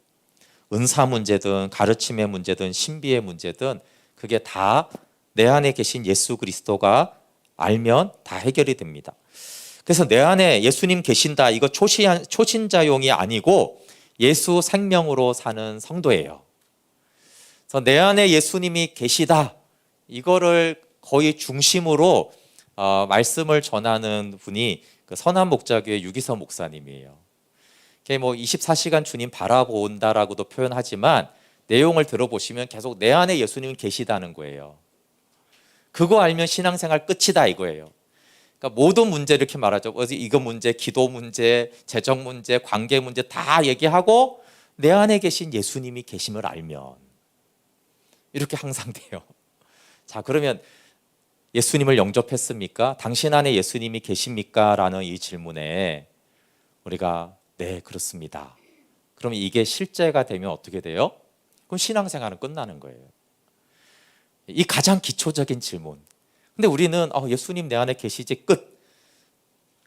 은사 문제든 가르침의 문제든 신비의 문제든 그게 다 내 안에 계신 예수 그리스도가 알면 다 해결이 됩니다. 그래서 내 안에 예수님 계신다. 이거 초신자용이 아니고 예수 생명으로 사는 성도예요. 그래서 내 안에 예수님이 계시다. 이거를 거의 중심으로 말씀을 전하는 분이 그 선한목자교회 유기서 목사님이에요. 뭐 24시간 주님 바라본다라고도 표현하지만 내용을 들어보시면 계속 내 안에 예수님이 계시다는 거예요. 그거 알면 신앙생활 끝이다 이거예요. 그러니까 모든 문제 이렇게 말하죠. 이거 문제, 기도 문제, 재정 문제, 관계 문제 다 얘기하고 내 안에 계신 예수님이 계심을 알면 이렇게 항상 돼요. 자, 그러면 예수님을 영접했습니까? 당신 안에 예수님이 계십니까? 라는 이 질문에 우리가 네, 그렇습니다. 그럼 이게 실제가 되면 어떻게 돼요? 그럼 신앙생활은 끝나는 거예요. 이 가장 기초적인 질문. 근데 우리는 예수님 내 안에 계시지 끝.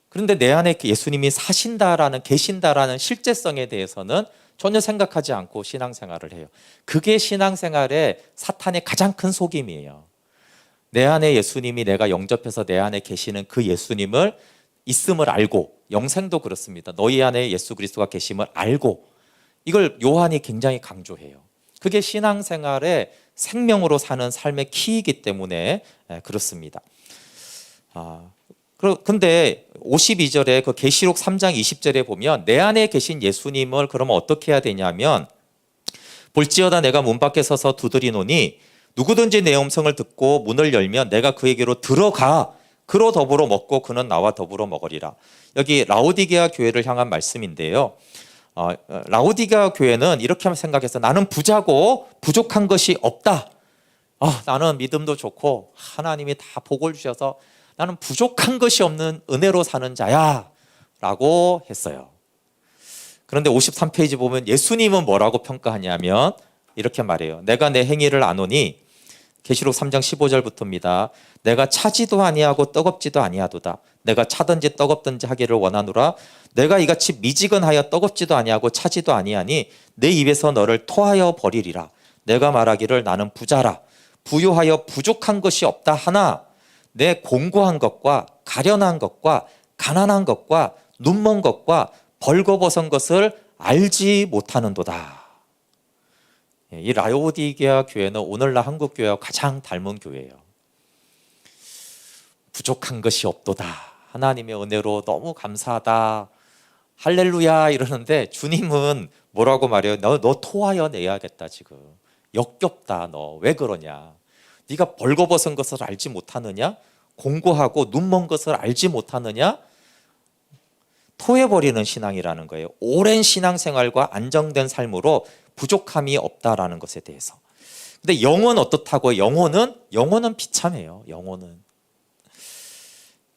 그런데 내 안에 예수님이 사신다라는 계신다라는 실제성에 대해서는 전혀 생각하지 않고 신앙생활을 해요. 그게 신앙생활의 사탄의 가장 큰 속임이에요. 내 안에 예수님이 내가 영접해서 내 안에 계시는 그 예수님을 있음을 알고, 영생도 그렇습니다. 너희 안에 예수 그리스도가 계심을 알고, 이걸 요한이 굉장히 강조해요. 그게 신앙생활의 생명으로 사는 삶의 키이기 때문에 그렇습니다. 근데 52절에 그 계시록 3장 20절에 보면 내 안에 계신 예수님을 그러면 어떻게 해야 되냐면, 볼지어다 내가 문 밖에 서서 두드리노니 누구든지 내 음성을 듣고 문을 열면 내가 그에게로 들어가 그로 더불어 먹고 그는 나와 더불어 먹으리라. 여기 라오디게아 교회를 향한 말씀인데요. 라오디게아 교회는 이렇게 생각해서 나는 부자고 부족한 것이 없다. 나는 믿음도 좋고 하나님이 다 복을 주셔서 나는 부족한 것이 없는 은혜로 사는 자야 라고 했어요. 그런데 53페이지 보면 예수님은 뭐라고 평가하냐면 이렇게 말해요. 내가 내 행위를 아노니, 계시록 3장 15절부터입니다. 내가 차지도 아니하고 떡없지도 아니하도다. 내가 차든지 떡없든지 하기를 원하노라. 내가 이같이 미지근하여 떡없지도 아니하고 차지도 아니하니 내 입에서 너를 토하여 버리리라. 내가 말하기를 나는 부자라. 부요하여 부족한 것이 없다 하나 내 공고한 것과 가련한 것과 가난한 것과 눈먼 것과 벌거벗은 것을 알지 못하는도다. 이 라오디게아 교회는 오늘날 한국 교회와 가장 닮은 교회예요. 부족한 것이 없도다. 하나님의 은혜로 너무 감사하다. 할렐루야 이러는데 주님은 뭐라고 말해요? 너 토하여 내야겠다 지금. 역겹다 너. 왜 그러냐? 네가 벌거벗은 것을 알지 못하느냐? 공고하고 눈먼 것을 알지 못하느냐? 토해버리는 신앙이라는 거예요. 오랜 신앙생활과 안정된 삶으로 부족함이 없다라는 것에 대해서. 근데 영은 어떻다고? 영혼은 비참해요. 영혼은.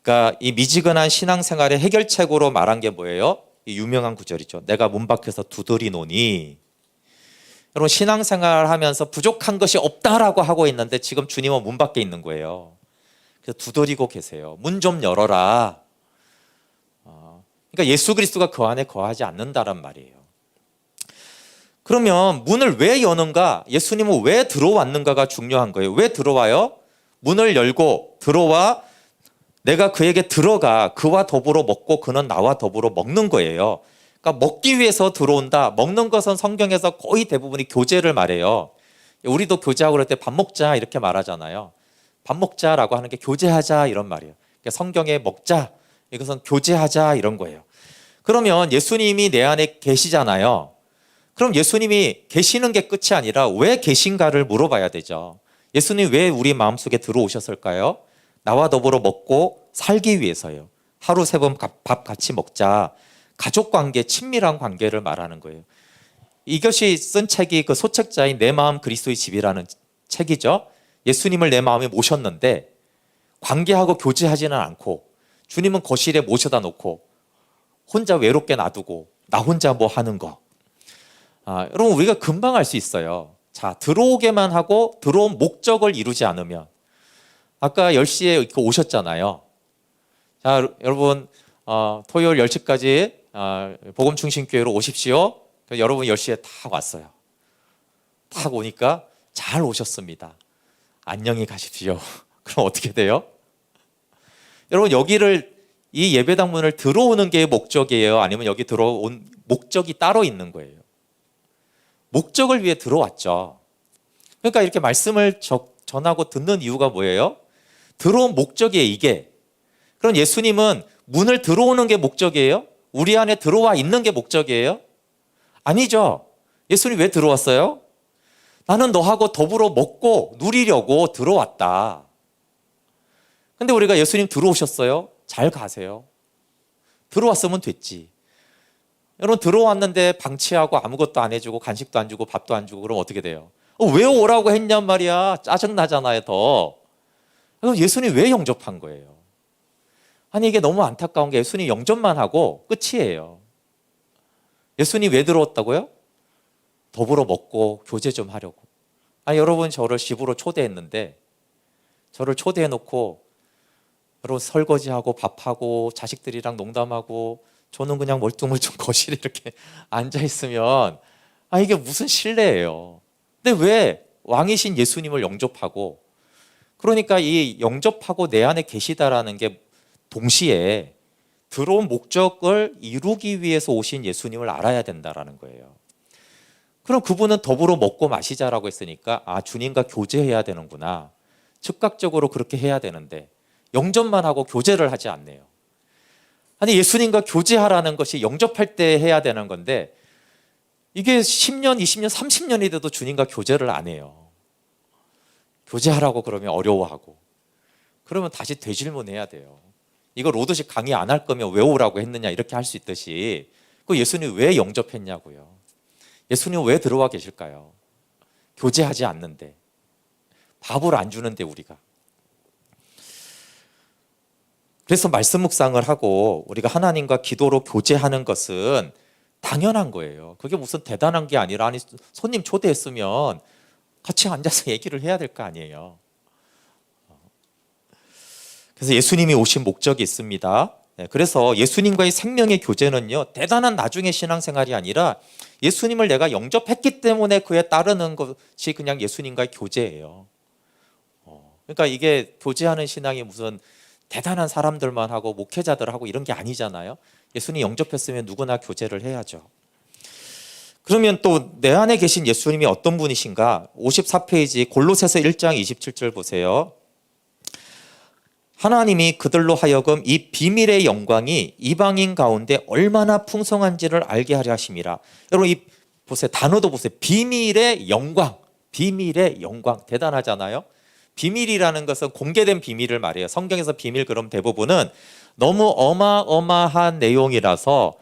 그러니까 이 미지근한 신앙생활의 해결책으로 말한 게 뭐예요? 이 유명한 구절이죠. 내가 문 밖에서 두드리노니. 여러분 신앙생활 하면서 부족한 것이 없다라고 하고 있는데 지금 주님은 문 밖에 있는 거예요. 그래서 두드리고 계세요. 문 좀 열어라. 그러니까 예수 그리스도가 그 안에 거하지 않는다란 말이에요. 그러면 문을 왜 여는가? 예수님은 왜 들어왔는가가 중요한 거예요. 왜 들어와요? 문을 열고 들어와 내가 그에게 들어가 그와 더불어 먹고 그는 나와 더불어 먹는 거예요. 그러니까 먹기 위해서 들어온다. 먹는 것은 성경에서 거의 대부분이 교제를 말해요. 우리도 교제하고 그럴 때 밥 먹자 이렇게 말하잖아요. 밥 먹자라고 하는 게 교제하자 이런 말이에요. 그러니까 성경에 먹자 이것은 교제하자 이런 거예요. 그러면 예수님이 내 안에 계시잖아요. 그럼 예수님이 계시는 게 끝이 아니라 왜 계신가를 물어봐야 되죠. 예수님이 왜 우리 마음속에 들어오셨을까요? 나와 더불어 먹고 살기 위해서요. 하루 3번 밥 같이 먹자. 가족관계, 친밀한 관계를 말하는 거예요. 이것이 쓴 책이 그 소책자인 내 마음 그리스도의 집이라는 책이죠. 예수님을 내 마음에 모셨는데 관계하고 교제하지는 않고 주님은 거실에 모셔다 놓고 혼자 외롭게 놔두고 나 혼자 뭐 하는 거. 여러분 우리가 금방 알 수 있어요. 자, 들어오게만 하고 들어온 목적을 이루지 않으면. 아까 10시에 이렇게 오셨잖아요. 자, 여러분 토요일 10시까지 복음중심교회로 오십시오. 여러분 10시에 딱 왔어요. 딱 오니까 잘 오셨습니다. 안녕히 가십시오. 그럼 어떻게 돼요? 여러분 여기를 이 예배당 문을 들어오는 게 목적이에요? 아니면 여기 들어온 목적이 따로 있는 거예요? 목적을 위해 들어왔죠. 그러니까 이렇게 말씀을 전하고 듣는 이유가 뭐예요? 들어온 목적이에요, 이게. 그럼 예수님은 문을 들어오는 게 목적이에요? 우리 안에 들어와 있는 게 목적이에요? 아니죠. 예수님 왜 들어왔어요? 나는 너하고 더불어 먹고 누리려고 들어왔다. 근데 우리가 예수님 들어오셨어요? 잘 가세요. 들어왔으면 됐지. 여러분 들어왔는데 방치하고 아무것도 안 해주고 간식도 안 주고 밥도 안 주고 그럼 어떻게 돼요? 왜 오라고 했냔 말이야. 짜증나잖아요 더. 그럼 예수님 왜 영접한 거예요? 아니 이게 너무 안타까운 게 예수님 영접만 하고 끝이에요. 예수님 왜 들어왔다고요? 더불어 먹고 교제 좀 하려고. 아니 여러분 저를 집으로 초대했는데 저를 초대해놓고 여러분 설거지하고 밥하고 자식들이랑 농담하고 저는 그냥 멀뚱멀뚱 거실에 이렇게 앉아있으면 이게 무슨 신뢰예요. 근데 왜 왕이신 예수님을 영접하고 그러니까 이 영접하고 내 안에 계시다라는 게 동시에 들어온 목적을 이루기 위해서 오신 예수님을 알아야 된다라는 거예요. 그럼 그분은 더불어 먹고 마시자라고 했으니까 주님과 교제해야 되는구나. 즉각적으로 그렇게 해야 되는데 영접만 하고 교제를 하지 않네요. 아니, 예수님과 교제하라는 것이 영접할 때 해야 되는 건데 이게 10년, 20년, 30년이 돼도 주님과 교제를 안 해요. 교제하라고 그러면 어려워하고, 그러면 다시 되질문해야 돼요. 이거 로드식 강의 안 할 거면 왜 오라고 했느냐 이렇게 할 수 있듯이, 그 예수님 왜 영접했냐고요. 예수님 왜 들어와 계실까요? 교제하지 않는데, 밥을 안 주는데 우리가. 그래서 말씀 묵상을 하고 우리가 하나님과 기도로 교제하는 것은 당연한 거예요. 그게 무슨 대단한 게 아니라, 아니 손님 초대했으면 같이 앉아서 얘기를 해야 될 거 아니에요. 그래서 예수님이 오신 목적이 있습니다. 그래서 예수님과의 생명의 교제는요, 대단한 나중의 신앙생활이 아니라 예수님을 내가 영접했기 때문에 그에 따르는 것이 그냥 예수님과의 교제예요. 그러니까 이게 교제하는 신앙이 무슨 대단한 사람들만 하고 목회자들 하고 이런 게 아니잖아요. 예수님 영접했으면 누구나 교제를 해야죠. 그러면 또 내 안에 계신 예수님이 어떤 분이신가? 54페이지 골로새서 1장 27절 보세요. 하나님이 그들로 하여금 이 비밀의 영광이 이방인 가운데 얼마나 풍성한지를 알게 하려 하심이라. 여러분 이 보세요. 단어도 보세요. 비밀의 영광. 비밀의 영광. 대단하잖아요. 비밀이라는 것은 공개된 비밀을 말해요. 성경에서 비밀 그럼 대부분은 너무 어마어마한 내용이라서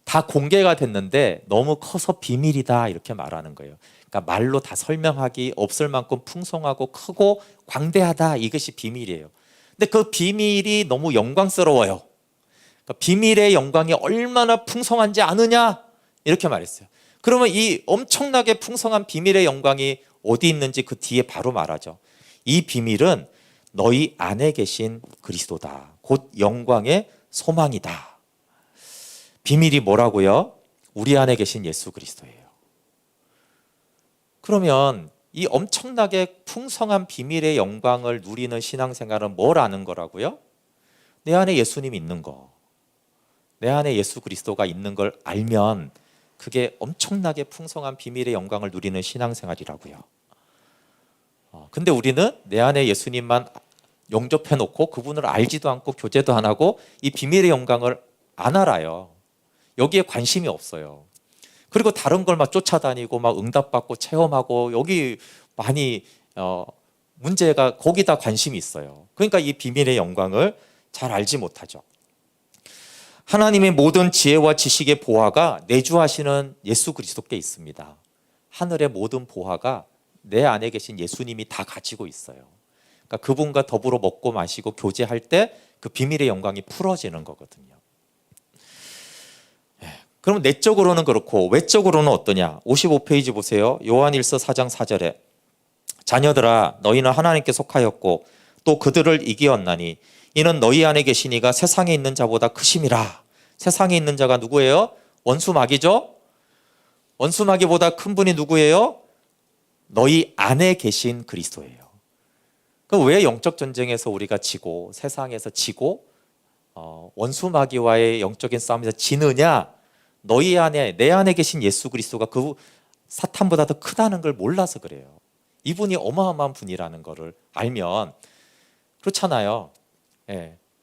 다 공개가 됐는데 너무 커서 비밀이다 이렇게 말하는 거예요. 그러니까 말로 다 설명하기 없을 만큼 풍성하고 크고 광대하다, 이것이 비밀이에요. 근데 그 비밀이 너무 영광스러워요. 그러니까 비밀의 영광이 얼마나 풍성한지 아느냐 이렇게 말했어요. 그러면 이 엄청나게 풍성한 비밀의 영광이 어디 있는지 그 뒤에 바로 말하죠. 이 비밀은 너희 안에 계신 그리스도다. 곧 영광의 소망이다. 비밀이 뭐라고요? 우리 안에 계신 예수 그리스도예요. 그러면 이 엄청나게 풍성한 비밀의 영광을 누리는 신앙생활은 뭘 아는 거라고요? 내 안에 예수님이 있는 거, 내 안에 예수 그리스도가 있는 걸 알면 그게 엄청나게 풍성한 비밀의 영광을 누리는 신앙생활이라고요. 근데 우리는 내 안에 예수님만 영접해 놓고 그분을 알지도 않고 교제도 안 하고 이 비밀의 영광을 안 알아요. 여기에 관심이 없어요. 그리고 다른 걸 막 쫓아다니고 막 응답받고 체험하고, 여기 많이 문제가 거기다 관심이 있어요. 그러니까 이 비밀의 영광을 잘 알지 못하죠. 하나님의 모든 지혜와 지식의 보화가 내주하시는 예수 그리스도께 있습니다. 하늘의 모든 보화가 내 안에 계신 예수님이 다 가지고 있어요. 그러니까 그분과 더불어 먹고 마시고 교제할 때 그 비밀의 영광이 풀어지는 거거든요. 그럼 내적으로는 그렇고 외적으로는 어떠냐? 55페이지 보세요. 요한일서 4장 4절에 자녀들아 너희는 하나님께 속하였고 또 그들을 이기었나니 이는 너희 안에 계신 이가 세상에 있는 자보다 크심이라. 세상에 있는 자가 누구예요? 원수마귀죠? 원수마귀보다 큰 분이 누구예요? 너희 안에 계신 그리스도예요. 그럼 왜 영적 전쟁에서 우리가 지고 세상에서 지고 원수마귀와의 영적인 싸움에서 지느냐? 너희 안에, 내 안에 계신 예수 그리스도가 그 사탄보다 더 크다는 걸 몰라서 그래요. 이분이 어마어마한 분이라는 것을 알면, 그렇잖아요.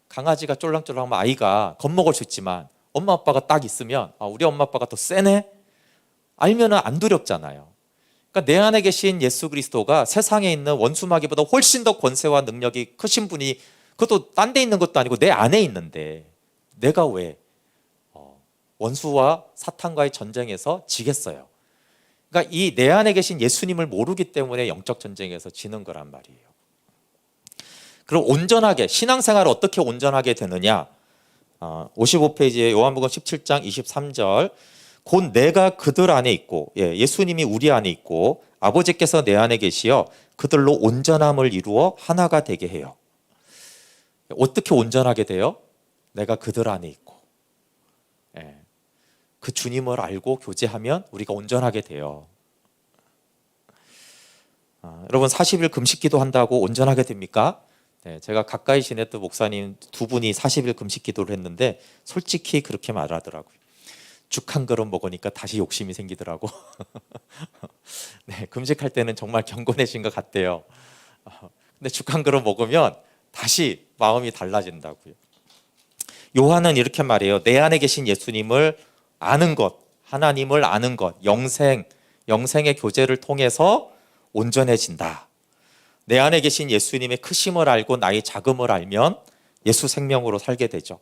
강아지가 쫄랑쫄랑하면 아이가 겁먹을 수 있지만 엄마 아빠가 딱 있으면 우리 엄마 아빠가 더 세네? 알면 안 두렵잖아요. 그러니까 내 안에 계신 예수 그리스도가 세상에 있는 원수마귀보다 훨씬 더 권세와 능력이 크신 분이, 그것도 딴 데 있는 것도 아니고 내 안에 있는데 내가 왜 원수와 사탄과의 전쟁에서 지겠어요? 그러니까 이 내 안에 계신 예수님을 모르기 때문에 영적 전쟁에서 지는 거란 말이에요. 그럼 온전하게, 신앙생활을 어떻게 온전하게 되느냐? 55페이지에 요한복음 17장 23절 곧 내가 그들 안에 있고, 예수님이 우리 안에 있고 아버지께서 내 안에 계시어 그들로 온전함을 이루어 하나가 되게 해요. 어떻게 온전하게 돼요? 내가 그들 안에 있고 그 주님을 알고 교제하면 우리가 온전하게 돼요. 여러분 40일 금식기도 한다고 온전하게 됩니까? 네, 제가 가까이 지냈던 목사님 두 분이 40일 금식기도를 했는데 솔직히 그렇게 말하더라고요. 죽 한 그릇 먹으니까 다시 욕심이 생기더라고. 네, 금식할 때는 정말 경건해진 것 같대요. 근데 죽 한 그릇 먹으면 다시 마음이 달라진다고요. 요한은 이렇게 말해요. 내 안에 계신 예수님을 아는 것, 하나님을 아는 것, 영생의 교제를 통해서 온전해진다. 내 안에 계신 예수님의 크심을 알고 나의 작음을 알면 예수 생명으로 살게 되죠.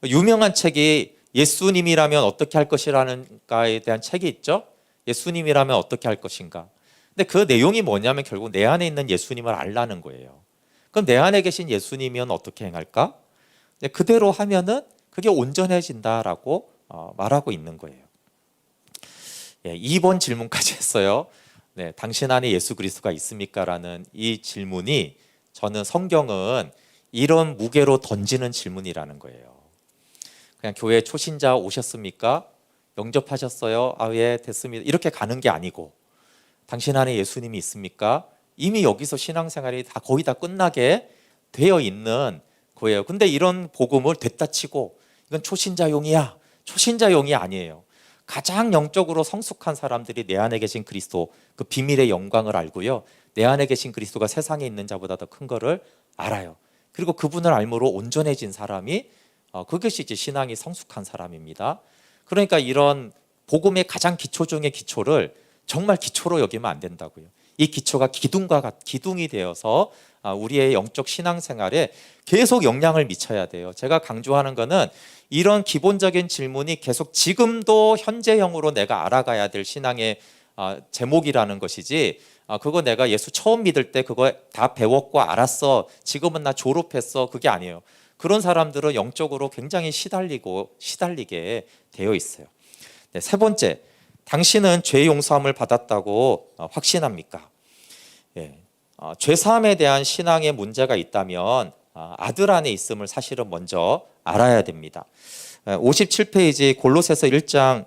유명한 책이 예수님이라면 어떻게 할 것이라는가에 대한 책이 있죠. 예수님이라면 어떻게 할 것인가. 근데 그 내용이 뭐냐면 결국 내 안에 있는 예수님을 알라는 거예요. 그럼 내 안에 계신 예수님이면 어떻게 행할까? 그대로 하면은 그게 온전해진다라고 말하고 있는 거예요. 2번 질문까지 했어요. 네, 당신 안에 예수 그리스도가 있습니까? 라는 이 질문이 저는 성경은 이런 무게로 던지는 질문이라는 거예요. 그냥 교회 초신자 오셨습니까? 영접하셨어요? 예, 됐습니다. 이렇게 가는 게 아니고 당신 안에 예수님이 있습니까? 이미 여기서 신앙생활이 거의 다 끝나게 되어 있는 거예요. 근데 이런 복음을 됐다 치고 이건 초신자용이야. 초신자용이 아니에요. 가장 영적으로 성숙한 사람들이 내 안에 계신 그리스도 그 비밀의 영광을 알고요. 내 안에 계신 그리스도가 세상에 있는 자보다 더 큰 거를 알아요. 그리고 그분을 알므로 온전해진 사람이 그것이 이제 신앙이 성숙한 사람입니다. 그러니까 이런 복음의 가장 기초 중의 기초를 정말 기초로 여기면 안 된다고요. 이 기초가 기둥이 되어서 우리의 영적 신앙생활에 계속 영향을 미쳐야 돼요. 제가 강조하는 거는 이런 기본적인 질문이 계속 지금도 현재형으로 내가 알아가야 될 신앙의 제목이라는 것이지, 그거 내가 예수 처음 믿을 때 그거 다 배웠고 알았어, 지금은 나 졸업했어, 그게 아니에요. 그런 사람들은 영적으로 굉장히 시달리게 되어 있어요. 네, 세 번째, 당신은 죄 용서함을 받았다고 확신합니까? 죄 사함에 대한 신앙에 문제가 있다면 아들 안에 있음을 사실은 먼저 알아야 됩니다. 57페이지 골로새서 1장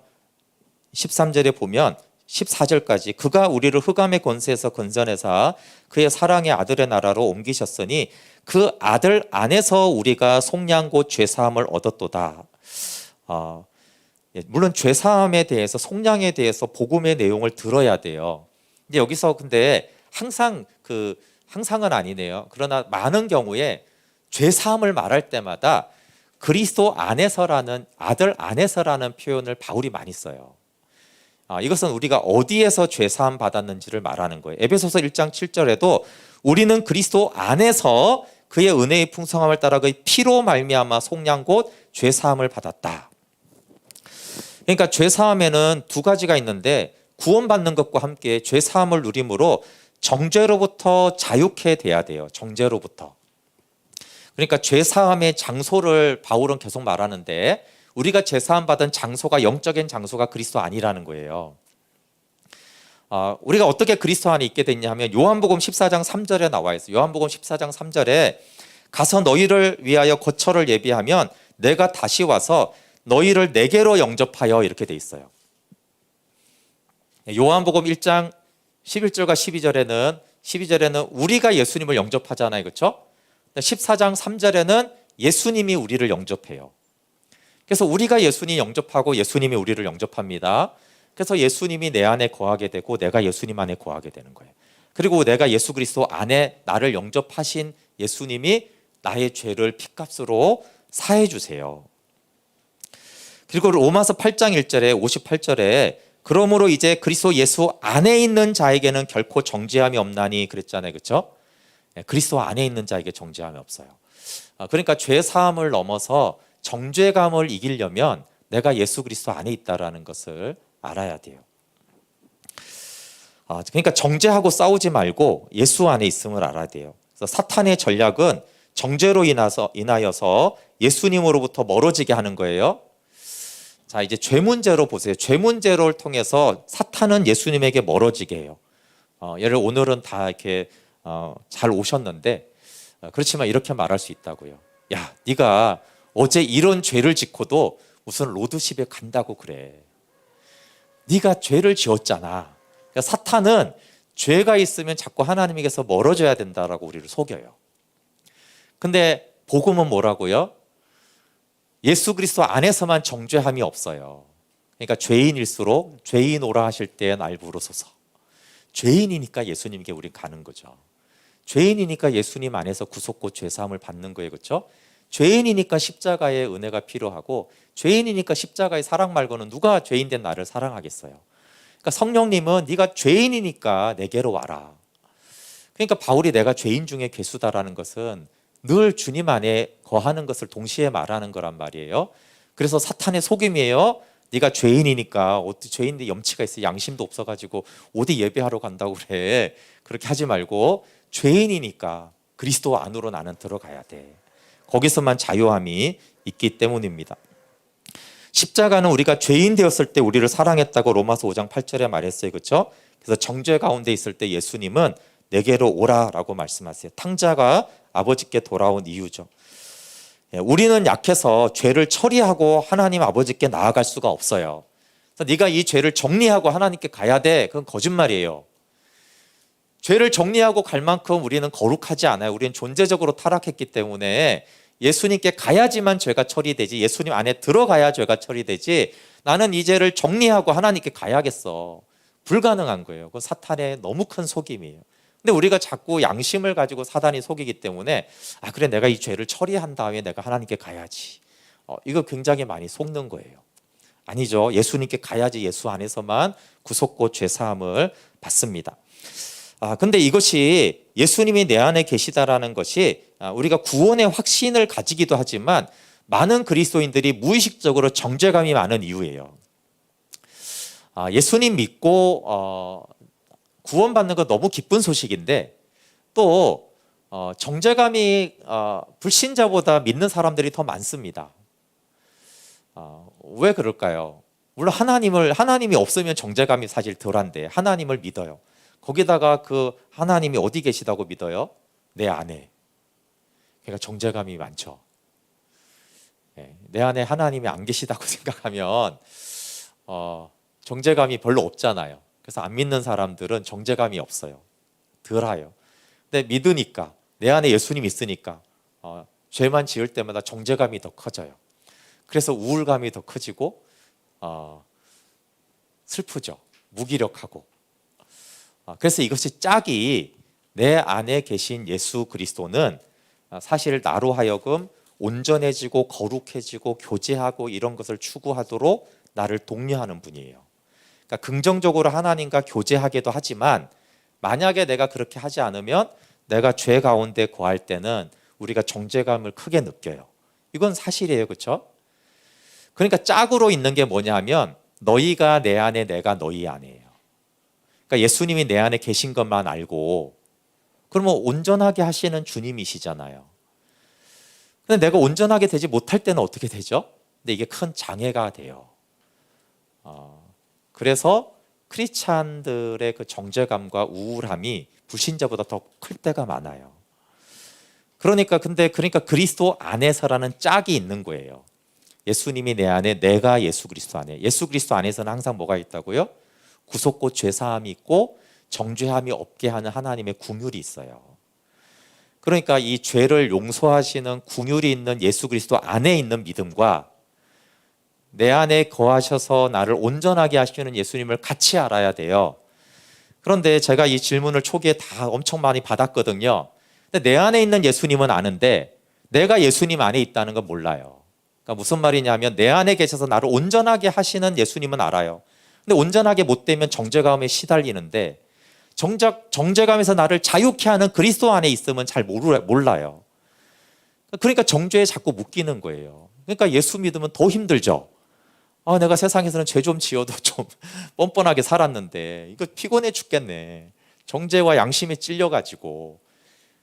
13절에 보면 14절까지 그가 우리를 흑암의 권세에서 건져내사 그의 사랑의 아들의 나라로 옮기셨으니 그 아들 안에서 우리가 속량 곧 죄사함을 얻었도다. 물론 죄사함에 대해서 속량에 대해서 복음의 내용을 들어야 돼요. 근데 여기서 근데 항상은 아니네요. 그러나 많은 경우에 죄사함을 말할 때마다 그리스도 안에서라는 아들 안에서라는 표현을 바울이 많이 써요. 이것은 우리가 어디에서 죄사함 받았는지를 말하는 거예요. 에베소서 1장 7절에도 우리는 그리스도 안에서 그의 은혜의 풍성함을 따라 그의 피로 말미암아 속량 곧 죄사함을 받았다. 그러니까 죄사함에는 두 가지가 있는데 구원받는 것과 함께 죄사함을 누림으로 정죄로부터 자유케 돼야 돼요. 정죄로부터. 그러니까 죄사함의 장소를 바울은 계속 말하는데 우리가 죄사함 받은 장소가 영적인 장소가 그리스도 아니라는 거예요. 우리가 어떻게 그리스도 안에 있게 됐냐 하면 요한복음 14장 3절에 나와 있어요. 요한복음 14장 3절에 가서 너희를 위하여 거처를 예비하면 내가 다시 와서 너희를 내게로 영접하여 이렇게 돼 있어요. 요한복음 1장 11절과 12절에는 우리가 예수님을 영접하잖아요. 그렇죠? 14장 3절에는 예수님이 우리를 영접해요. 그래서 우리가 예수님 영접하고 예수님이 우리를 영접합니다. 그래서 예수님이 내 안에 거하게 되고 내가 예수님 안에 거하게 되는 거예요. 그리고 내가 예수 그리스도 안에 나를 영접하신 예수님이 나의 죄를 핏값으로 사해 주세요. 그리고 로마서 8장 1절에 58절에 그러므로 이제 그리스도 예수 안에 있는 자에게는 결코 정죄함이 없나니 그랬잖아요. 그렇죠? 그리스도 안에 있는 자에게 정죄함이 없어요. 그러니까 죄 사함을 넘어서 정죄감을 이기려면 내가 예수 그리스도 안에 있다라는 것을 알아야 돼요. 그러니까 정죄하고 싸우지 말고 예수 안에 있음을 알아야 돼요. 그래서 사탄의 전략은 정죄로 인하여서 예수님으로부터 멀어지게 하는 거예요. 자, 이제 죄 문제로 보세요. 죄 문제를 통해서 사탄은 예수님에게 멀어지게 해요. 예를 오늘은 다 이렇게 잘 오셨는데 그렇지만 이렇게 말할 수 있다고요. 야, 네가 어제 이런 죄를 짓고도 무슨 로드십에 간다고 그래. 네가 죄를 지었잖아. 그러니까 사탄은 죄가 있으면 자꾸 하나님에게서 멀어져야 된다라고 우리를 속여요. 근데 복음은 뭐라고요? 예수 그리스도 안에서만 정죄함이 없어요. 그러니까 죄인일수록 죄인오라 하실 때에 날 부르소서. 죄인이니까 예수님께 우린 가는 거죠. 죄인이니까 예수님 안에서 구속고 죄사함을 받는 거예요. 그렇죠? 죄인이니까 십자가의 은혜가 필요하고, 죄인이니까 십자가의 사랑 말고는 누가 죄인된 나를 사랑하겠어요? 그러니까 성령님은 네가 죄인이니까 내게로 와라. 그러니까 바울이 내가 죄인 중에 괴수다라는 것은 늘 주님 안에 거하는 것을 동시에 말하는 거란 말이에요. 그래서 사탄의 속임이에요. 네가 죄인이니까, 어디 죄인인데 염치가 있어, 양심도 없어가지고 어디 예배하러 간다고 그래. 그렇게 하지 말고, 죄인이니까 그리스도 안으로 나는 들어가야 돼. 거기서만 자유함이 있기 때문입니다. 십자가는 우리가 죄인 되었을 때 우리를 사랑했다고 로마서 5장 8절에 말했어요. 그렇죠? 그래서 정죄 가운데 있을 때 예수님은 내게로 오라라고 말씀하세요. 탕자가 아버지께 돌아온 이유죠. 우리는 약해서 죄를 처리하고 하나님 아버지께 나아갈 수가 없어요. 그래서 네가 이 죄를 정리하고 하나님께 가야 돼. 그건 거짓말이에요. 죄를 정리하고 갈 만큼 우리는 거룩하지 않아요. 우리는 존재적으로 타락했기 때문에 예수님께 가야지만 죄가 처리되지, 예수님 안에 들어가야 죄가 처리되지, 나는 이 죄를 정리하고 하나님께 가야겠어. 불가능한 거예요. 그건 사탄의 너무 큰 속임이에요. 근데 우리가 자꾸 양심을 가지고 사단이 속이기 때문에, 아 그래, 내가 이 죄를 처리한 다음에 내가 하나님께 가야지. 이거 굉장히 많이 속는 거예요. 아니죠. 예수님께 가야지 예수 안에서만 구속고 죄사함을 받습니다. 근데 이것이 예수님이 내 안에 계시다라는 것이 우리가 구원의 확신을 가지기도 하지만 많은 그리스도인들이 무의식적으로 정죄감이 많은 이유예요. 예수님 믿고 구원받는 건 너무 기쁜 소식인데, 또 정죄감이 불신자보다 믿는 사람들이 더 많습니다. 왜 그럴까요? 물론 하나님이 없으면 정죄감이 사실 덜한데 하나님을 믿어요. 거기다가 그 하나님이 어디 계시다고 믿어요? 내 안에. 그러니까 정죄감이 많죠. 내 안에 하나님이 안 계시다고 생각하면 정죄감이 별로 없잖아요. 그래서 안 믿는 사람들은 정죄감이 없어요. 덜해요. 근데 믿으니까, 내 안에 예수님 있으니까 죄만 지을 때마다 정죄감이 더 커져요. 그래서 우울감이 더 커지고 슬프죠. 무기력하고. 그래서 이것이 짝이, 내 안에 계신 예수 그리스도는 사실 나로 하여금 온전해지고 거룩해지고 교제하고 이런 것을 추구하도록 나를 독려하는 분이에요. 그러니까 긍정적으로 하나님과 교제하기도 하지만, 만약에 내가 그렇게 하지 않으면 내가 죄 가운데 거할 때는 우리가 정죄감을 크게 느껴요. 이건 사실이에요. 그렇죠? 그러니까 짝으로 있는 게 뭐냐면, 너희가 내 안에 내가 너희 안에예요. 그러니까 예수님이 내 안에 계신 것만 알고, 그러면 온전하게 하시는 주님이시잖아요. 근데 내가 온전하게 되지 못할 때는 어떻게 되죠? 근데 이게 큰 장애가 돼요. 그래서 크리스찬들의 그 정죄감과 우울함이 불신자보다 더 클 때가 많아요. 그러니까 그리스도 안에서라는 짝이 있는 거예요. 예수님이 내 안에, 내가 예수 그리스도 안에. 예수 그리스도 안에서는 항상 뭐가 있다고요? 구속고 죄사함이 있고 정죄함이 없게 하는 하나님의 긍휼이 있어요. 그러니까 이 죄를 용서하시는 긍휼이 있는 예수 그리스도 안에 있는 믿음과 내 안에 거하셔서 나를 온전하게 하시는 예수님을 같이 알아야 돼요. 그런데 제가 이 질문을 초기에 다 엄청 많이 받았거든요. 근데 내 안에 있는 예수님은 아는데 내가 예수님 안에 있다는 건 몰라요. 그러니까 무슨 말이냐면, 내 안에 계셔서 나를 온전하게 하시는 예수님은 알아요. 근데 온전하게 못 되면 정죄감에 시달리는데, 정죄감에서 나를 자유케 하는 그리스도 안에 있으면 잘 몰라요. 그러니까 정죄에 자꾸 묶이는 거예요. 그러니까 예수 믿으면 더 힘들죠. 내가 세상에서는 죄 좀 지어도 좀 뻔뻔하게 살았는데 이거 피곤해 죽겠네. 정죄와 양심에 찔려가지고.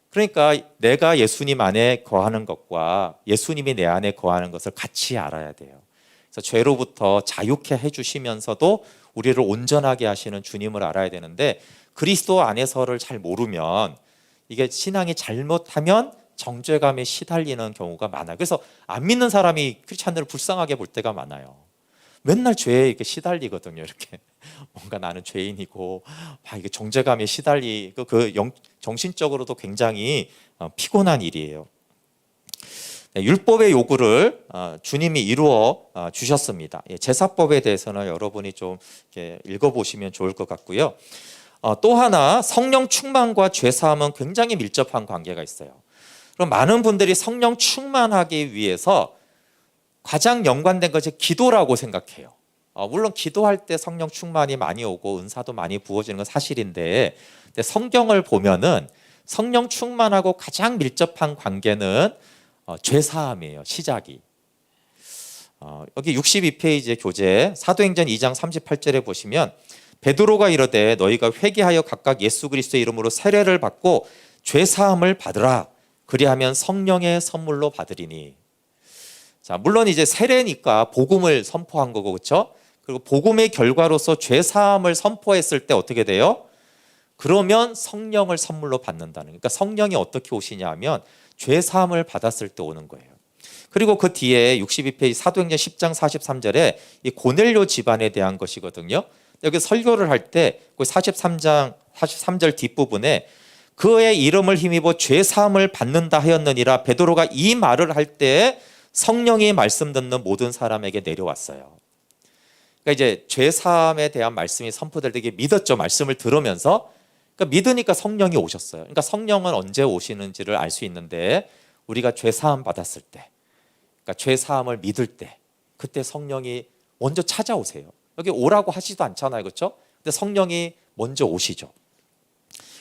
그러니까 내가 예수님 안에 거하는 것과 예수님이 내 안에 거하는 것을 같이 알아야 돼요. 그래서 죄로부터 자유케 해주시면서도 우리를 온전하게 하시는 주님을 알아야 되는데, 그리스도 안에서를 잘 모르면, 이게 신앙이 잘못하면 정죄감에 시달리는 경우가 많아요. 그래서 안 믿는 사람이 크리스찬들을 불쌍하게 볼 때가 많아요. 맨날 죄에 이렇게 시달리거든요. 이렇게 뭔가 나는 죄인이고 막 이게 정죄감에 시달리고 정신적으로도 굉장히 피곤한 일이에요. 네, 율법의 요구를 주님이 이루어 주셨습니다. 제사법에 대해서는 여러분이 좀 읽어보시면 좋을 것 같고요. 또 하나 성령 충만과 죄사함은 굉장히 밀접한 관계가 있어요. 그럼 많은 분들이 성령 충만하기 위해서 가장 연관된 것이 기도라고 생각해요. 물론 기도할 때 성령 충만이 많이 오고 은사도 많이 부어지는 건 사실인데 성경을 보면은 성령 충만하고 가장 밀접한 관계는 죄사함이에요. 시작이. 여기 62페이지의 교재 사도행전 2장 38절에 보시면 베드로가 이르되 너희가 회개하여 각각 예수 그리스도의 이름으로 세례를 받고 죄사함을 받으라. 그리하면 성령의 선물로 받으리니. 자, 물론 이제 세례니까 복음을 선포한 거고 그렇죠? 그리고 복음의 결과로서 죄사함을 선포했을 때 어떻게 돼요? 그러면 성령을 선물로 받는다는. 그러니까 성령이 어떻게 오시냐 하면 죄사함을 받았을 때 오는 거예요. 그리고 그 뒤에 62페이지 사도행전 10장 43절에 이 고넬료 집안에 대한 것이거든요. 여기 설교를 할 때 43장 43절 뒷부분에 그의 이름을 힘입어 죄사함을 받는다 하였느니라 베드로가 이 말을 할 때 성령이 말씀 듣는 모든 사람에게 내려왔어요. 그러니까 이제 죄사함에 대한 말씀이 선포될 때 믿었죠. 말씀을 들으면서. 그러니까 믿으니까 성령이 오셨어요. 그러니까 성령은 언제 오시는지를 알 수 있는데 우리가 죄사함 받았을 때, 그러니까 죄사함을 믿을 때 그때 성령이 먼저 찾아오세요. 여기 오라고 하지도 않잖아요. 그렇죠? 근데 성령이 먼저 오시죠.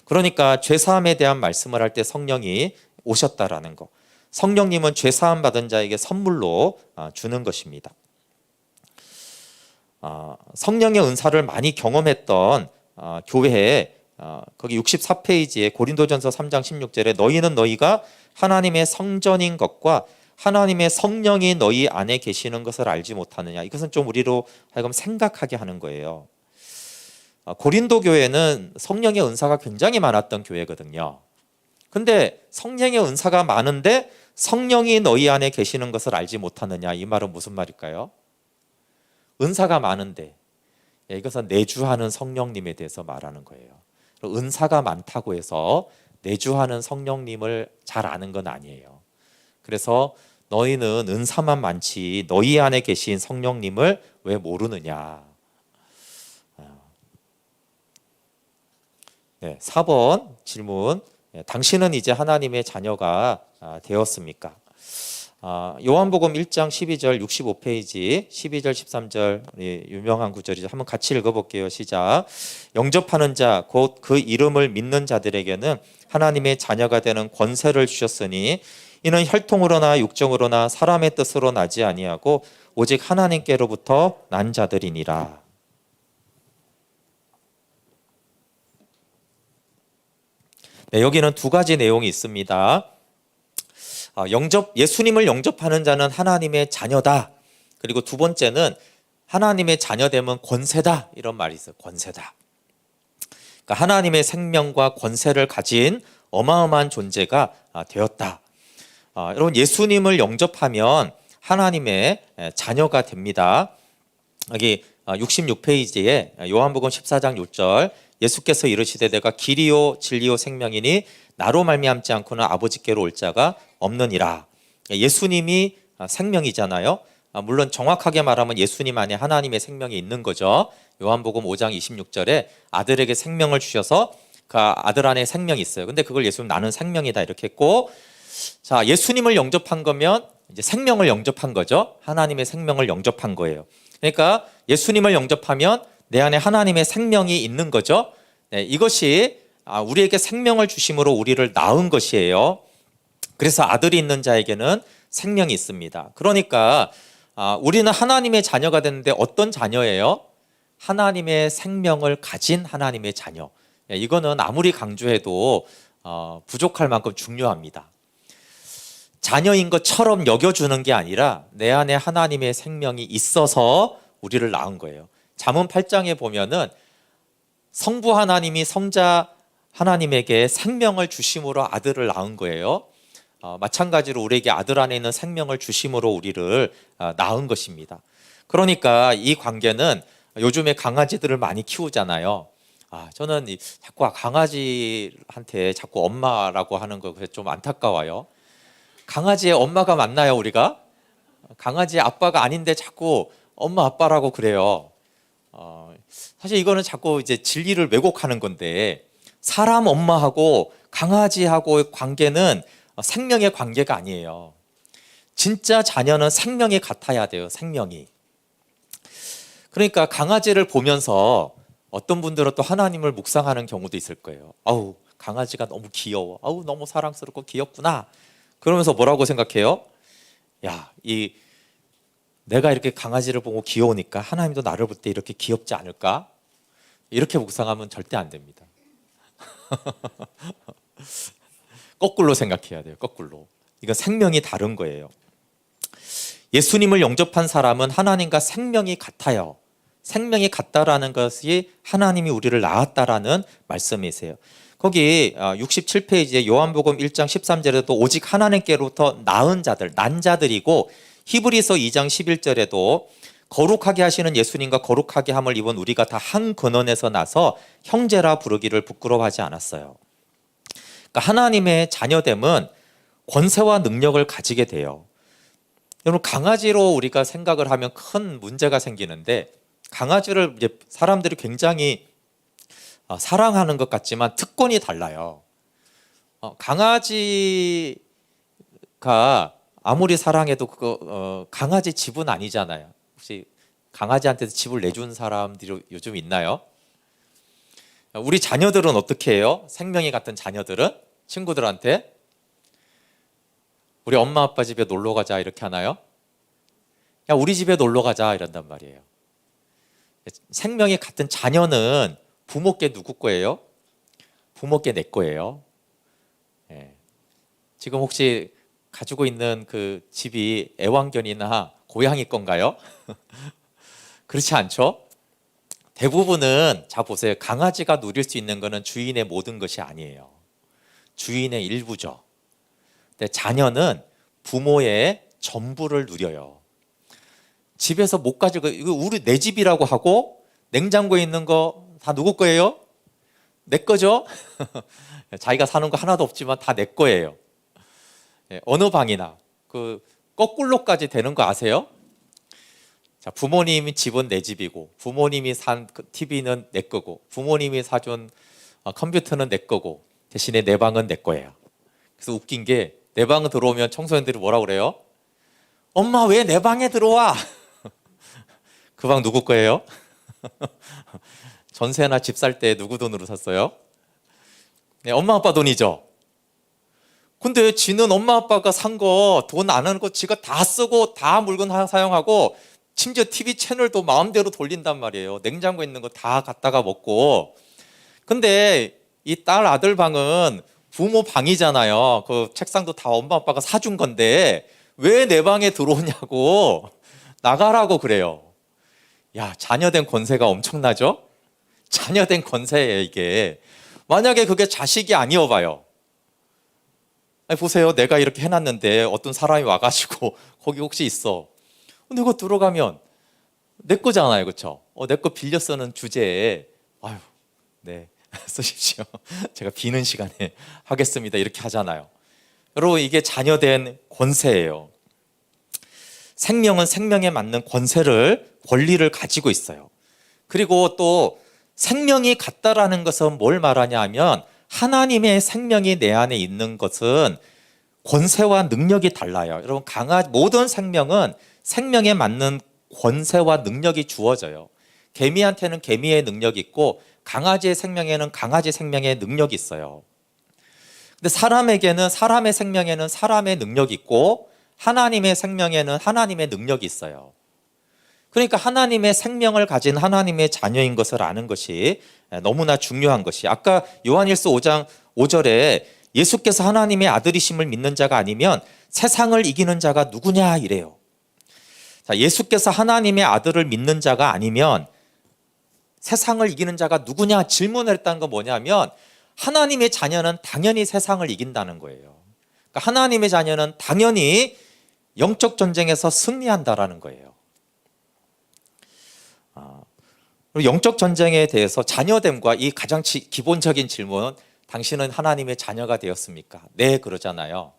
그러니까 죄사함에 대한 말씀을 할 때 성령이 오셨다라는 거. 성령님은 죄사함 받은 자에게 선물로 주는 것입니다. 성령의 은사를 많이 경험했던 교회에 거기 64페이지에 고린도전서 3장 16절에 너희는 너희가 하나님의 성전인 것과 하나님의 성령이 너희 안에 계시는 것을 알지 못하느냐. 이것은 좀 우리로 하여금 생각하게 하는 거예요. 고린도 교회는 성령의 은사가 굉장히 많았던 교회거든요. 근데 성령의 은사가 많은데 성령이 너희 안에 계시는 것을 알지 못하느냐. 이 말은 무슨 말일까요? 은사가 많은데 이것은 내주하는 성령님에 대해서 말하는 거예요. 은사가 많다고 해서 내주하는 성령님을 잘 아는 건 아니에요. 그래서 너희는 은사만 많지 너희 안에 계신 성령님을 왜 모르느냐. 네, 4번 질문. 당신은 이제 하나님의 자녀가 되었습니까? 요한복음 1장 12절 65페이지 12절 13절 유명한 구절이죠. 한번 같이 읽어볼게요. 시작. 영접하는 자 곧 그 이름을 믿는 자들에게는 하나님의 자녀가 되는 권세를 주셨으니 이는 혈통으로나 육정으로나 사람의 뜻으로 나지 아니하고 오직 하나님께로부터 난 자들이니라. 네, 여기는 두 가지 내용이 있습니다. 예수님을 영접하는 자는 하나님의 자녀다. 그리고 두 번째는 하나님의 자녀됨은 권세다. 이런 말이 있어요. 권세다. 그러니까 하나님의 생명과 권세를 가진 어마어마한 존재가 되었다. 여러분 예수님을 영접하면 하나님의 자녀가 됩니다. 여기 66페이지에 요한복음 14장 6절 예수께서 이르시되 내가 길이요 진리요 생명이니 나로 말미암지 않고는 아버지께로 올 자가 없느니라. 예수님이 생명이잖아요. 물론 정확하게 말하면 예수님 안에 하나님의 생명이 있는 거죠. 요한복음 5장 26절에 아들에게 생명을 주셔서 그 아들 안에 생명이 있어요. 근데 그걸 예수님 나는 생명이다 이렇게 했고, 자 예수님을 영접한 거면 이제 생명을 영접한 거죠. 하나님의 생명을 영접한 거예요. 그러니까 예수님을 영접하면 내 안에 하나님의 생명이 있는 거죠. 네, 이것이 우리에게 생명을 주심으로 우리를 낳은 것이에요. 그래서 아들이 있는 자에게는 생명이 있습니다. 그러니까 우리는 하나님의 자녀가 됐는데 어떤 자녀예요? 하나님의 생명을 가진 하나님의 자녀. 이거는 아무리 강조해도 부족할 만큼 중요합니다. 자녀인 것처럼 여겨주는 게 아니라 내 안에 하나님의 생명이 있어서 우리를 낳은 거예요. 잠언 8장에 보면은 성부 하나님이 성자 하나님에게 생명을 주심으로 아들을 낳은 거예요. 마찬가지로 우리에게 아들 안에 있는 생명을 주심으로 우리를 낳은 것입니다. 그러니까 이 관계는 요즘에 강아지들을 많이 키우잖아요. 저는 자꾸 강아지한테 자꾸 엄마라고 하는 거 좀 안타까워요. 강아지의 엄마가 맞나요, 우리가? 강아지의 아빠가 아닌데 자꾸 엄마 아빠라고 그래요. 사실 이거는 자꾸 이제 진리를 왜곡하는 건데, 사람 엄마하고 강아지하고의 관계는 생명의 관계가 아니에요. 진짜 자녀는 생명이 같아야 돼요. 생명이. 그러니까 강아지를 보면서 어떤 분들은 또 하나님을 묵상하는 경우도 있을 거예요. 아우, 강아지가 너무 귀여워. 아우, 너무 사랑스럽고 귀엽구나. 그러면서 뭐라고 생각해요? 야, 내가 이렇게 강아지를 보고 귀여우니까 하나님도 나를 볼 때 이렇게 귀엽지 않을까? 이렇게 묵상하면 절대 안 됩니다. 거꾸로 생각해야 돼요. 거꾸로. 이건 생명이 다른 거예요. 예수님을 영접한 사람은 하나님과 생명이 같아요. 생명이 같다라는 것이 하나님이 우리를 낳았다라는 말씀이세요. 거기 67페이지에 요한복음 1장 13절에도 오직 하나님께로부터 낳은 자들, 난 자들이고, 히브리서 2장 11절에도 거룩하게 하시는 예수님과 거룩하게 함을 입은 우리가 다 한 근원에서 나서 형제라 부르기를 부끄러워하지 않았어요. 그러니까 하나님의 자녀됨은 권세와 능력을 가지게 돼요. 여러분, 강아지로 우리가 생각을 하면 큰 문제가 생기는데, 강아지를 이제 사람들이 굉장히 사랑하는 것 같지만 특권이 달라요. 강아지가 아무리 사랑해도 그거 강아지 집은 아니잖아요. 혹시 강아지한테도 집을 내준 사람들이 요즘 있나요? 우리 자녀들은 어떻게 해요? 생명이 같은 자녀들은 친구들한테 우리 엄마 아빠 집에 놀러 가자 이렇게 하나요? 야, 우리 집에 놀러 가자 이런단 말이에요. 생명이 같은 자녀는 부모께 누구 거예요? 부모께 내 거예요. 지금 혹시 가지고 있는 그 집이 애완견이나 고양이 건가요? 그렇지 않죠? 대부분은, 자 보세요. 강아지가 누릴 수 있는 것은 주인의 모든 것이 아니에요. 주인의 일부죠. 근데 자녀는 부모의 전부를 누려요. 집에서 못 가지고, 이거 내 집이라고 하고 냉장고에 있는 거 다 누구 거예요? 내 거죠? 자기가 사는 거 하나도 없지만 다 내 거예요. 어느 방이나 그 거꾸로까지 되는 거 아세요? 자, 부모님이 집은 내 집이고, 부모님이 산 TV는 내 거고, 부모님이 사준 컴퓨터는 내 거고, 대신에 내 방은 내 거예요. 그래서 웃긴 게, 내 방 들어오면 청소년들이 뭐라 그래요? 엄마 왜 내 방에 들어와? 그 방 누구 거예요? 전세나 집 살 때 누구 돈으로 샀어요? 네, 엄마 아빠 돈이죠. 근데 지는 엄마 아빠가 산 거 돈 안 하는 거 지가 다 쓰고 다 물건 사용하고, 심지어 TV 채널도 마음대로 돌린단 말이에요. 냉장고에 있는 거 다 갖다가 먹고. 근데 이 딸 아들 방은 부모 방이잖아요. 그 책상도 다 엄마 아빠가 사준 건데 왜 내 방에 들어오냐고 나가라고 그래요. 야, 자녀된 권세가 엄청나죠? 자녀된 권세예요, 이게. 만약에 그게 자식이 아니어봐요. 아니, 보세요. 내가 이렇게 해놨는데 어떤 사람이 와가지고 거기 혹시 있어. 근데 그거 들어가면 내 거잖아요, 그렇죠? 내 거 빌려 쓰는 주제에 아유, 네, 쓰십시오. 제가 비는 시간에 하겠습니다. 이렇게 하잖아요. 여러분, 이게 자녀된 권세예요. 생명은 생명에 맞는 권리를 가지고 있어요. 그리고 또 생명이 같다라는 것은 뭘 말하냐 하면, 하나님의 생명이 내 안에 있는 것은 권세와 능력이 달라요. 여러분, 모든 생명은 생명에 맞는 권세와 능력이 주어져요. 개미한테는 개미의 능력이 있고, 강아지의 생명에는 강아지 생명의 능력이 있어요. 근데 사람의 생명에는 사람의 능력이 있고, 하나님의 생명에는 하나님의 능력이 있어요. 그러니까 하나님의 생명을 가진 하나님의 자녀인 것을 아는 것이 너무나 중요한 것이, 아까 요한일서 5장 5절에 예수께서 하나님의 아들이심을 믿는 자가 아니면 세상을 이기는 자가 누구냐 이래요. 자, 예수께서 하나님의 아들을 믿는 자가 아니면 세상을 이기는 자가 누구냐 질문을 했다는 건 뭐냐면, 하나님의 자녀는 당연히 세상을 이긴다는 거예요. 그러니까 하나님의 자녀는 당연히 영적 전쟁에서 승리한다라는 거예요. 그리고 영적 전쟁에 대해서 자녀됨과 이 가장 기본적인 질문, 당신은 하나님의 자녀가 되었습니까? 네, 그러잖아요.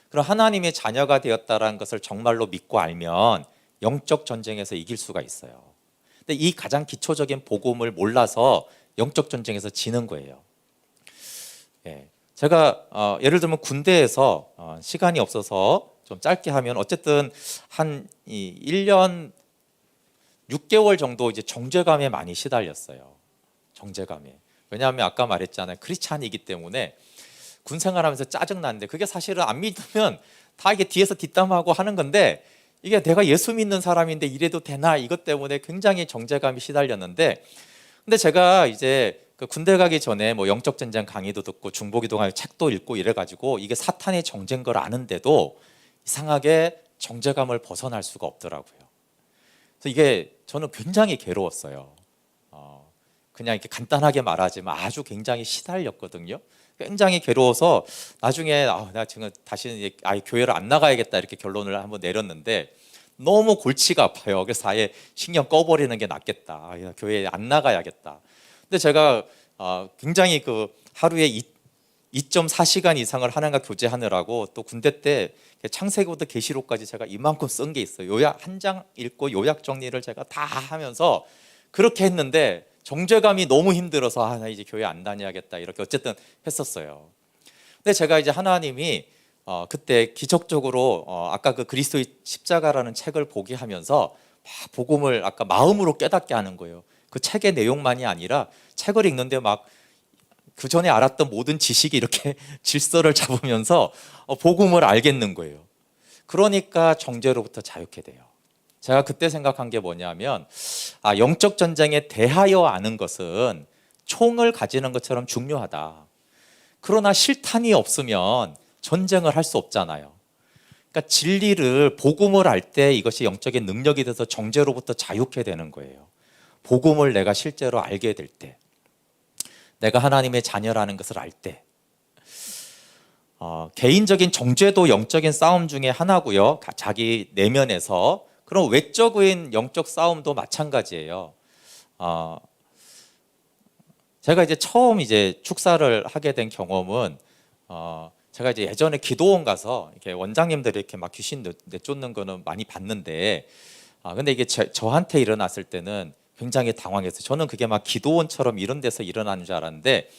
그럼 하나님의 자녀가 되었다는 것을 정말로 믿고 알면 영적 전쟁에서 이길 수가 있어요. 근데 이 가장 기초적인 복음을 몰라서 영적 전쟁에서 지는 거예요. 예. 제가 예를 들면 군대에서 시간이 없어서 좀 짧게 하면 어쨌든 한 1년 6개월 정도 이제 정죄감에 많이 시달렸어요. 정죄감에. 왜냐하면 아까 말했잖아요. 크리스찬이기 때문에 군 생활하면서 짜증 나는데 그게 사실은 안 믿으면 다 이게 뒤에서 뒷담하고 하는 건데 이게 내가 예수 믿는 사람인데 이래도 되나 이것 때문에 굉장히 정죄감이 시달렸는데 근데 제가 이제 그 군대 가기 전에 뭐 영적 전쟁 강의도 듣고 중보기도하고 책도 읽고 이래가지고 이게 사탄의 정죄인 걸 아는데도 이상하게 정죄감을 벗어날 수가 없더라고요. 그래서 이게 저는 굉장히 괴로웠어요. 그냥 이렇게 간단하게 말하지만 아주 굉장히 시달렸거든요. 굉장히 괴로워서 나중에 나 지금 다시는 아예 교회를 안 나가야겠다 이렇게 결론을 한번 내렸는데 너무 골치가 아파요. 그래서 아예 신경 꺼버리는 게 낫겠다. 교회에 안 나가야겠다. 근데 제가 굉장히 그 하루에 2.4시간 이상을 하나님과 교제하느라고 또 군대 때 창세기부터 계시록까지 제가 이만큼 쓴 게 있어요. 요약 한 장 읽고 요약 정리를 제가 다 하면서 그렇게 했는데 정죄감이 너무 힘들어서 나 이제 교회 안 다녀야겠다 이렇게 어쨌든 했었어요. 근데 제가 이제 하나님이 그때 기적적으로 아까 그 그리스도의 십자가라는 책을 보게 하면서 막 복음을 아까 마음으로 깨닫게 하는 거예요. 그 책의 내용만이 아니라 책을 읽는데 막 그 전에 알았던 모든 지식이 이렇게 질서를 잡으면서 복음을 알겠는 거예요. 그러니까 정죄로부터 자유케 돼요. 제가 그때 생각한 게 뭐냐면 영적 전쟁에 대하여 아는 것은 총을 가지는 것처럼 중요하다. 그러나 실탄이 없으면 전쟁을 할 수 없잖아요. 그러니까 진리를 복음을 알 때 이것이 영적인 능력이 돼서 정죄로부터 자유케 되는 거예요. 복음을 내가 실제로 알게 될 때, 내가 하나님의 자녀라는 것을 알 때, 개인적인 정죄도 영적인 싸움 중에 하나고요. 자기 내면에서. 그럼 외적인 영적 싸움도 마찬가지예요. 제가 이제 처음 이제 축사를 하게 된 경험은 제가 이제 예전에 기도원 가서 이렇게 원장님들이 이렇게 막 귀신 내쫓는 거는 많이 봤는데 근데 이게 저한테 일어났을 때는 굉장히 당황했어요. 저는 그게 막 기도원처럼 이런 데서 일어나는 줄 알았는데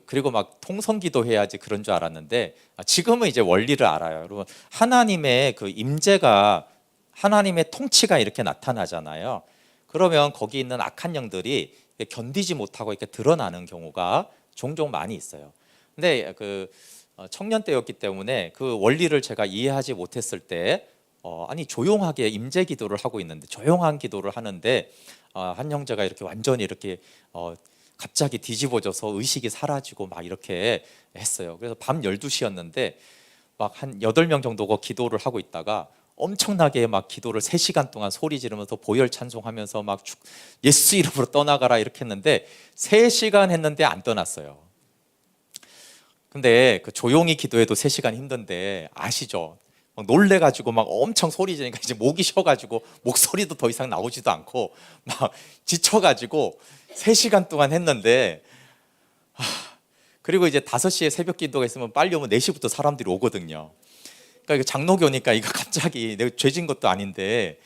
그리고 막 통성기도 해야지 그런 줄 알았는데 지금은 이제 원리를 알아요. 여러분 하나님의 그 임재가 하나님의 통치가 이렇게 나타나잖아요. 그러면 거기 있는 악한 영들이 견디지 못하고 이렇게 드러나는 경우가 종종 많이 있어요. 근데 그 청년 때였기 때문에 그 원리를 제가 이해하지 못했을 때 아니 조용하게 임재 기도를 하고 있는데 조용한 기도를 하는데 한 형제가 이렇게 완전히 이렇게 갑자기 뒤집어져서 의식이 사라지고 막 이렇게 했어요. 그래서 밤 12시였는데 막 한 8명 정도가 기도를 하고 있다가 엄청나게 막 기도를 3시간 동안 소리 지르면서 보혈 찬송하면서 막 예수 이름으로 떠나가라 이렇게 했는데 3시간 했는데 안 떠났어요. 근데 그 조용히 기도해도 3시간 힘든데 아시죠? 막 놀래가지고 막 엄청 소리 지르니까 이제 목이 쉬어가지고 목소리도 더 이상 나오지도 않고 막 지쳐가지고 3시간 동안 했는데 그리고 이제 5시에 새벽 기도가 있으면 빨리 오면 4시부터 사람들이 오거든요. 그러니까 이거 장로교 오니까 이거 갑자기 내가 죄진 것도 아닌데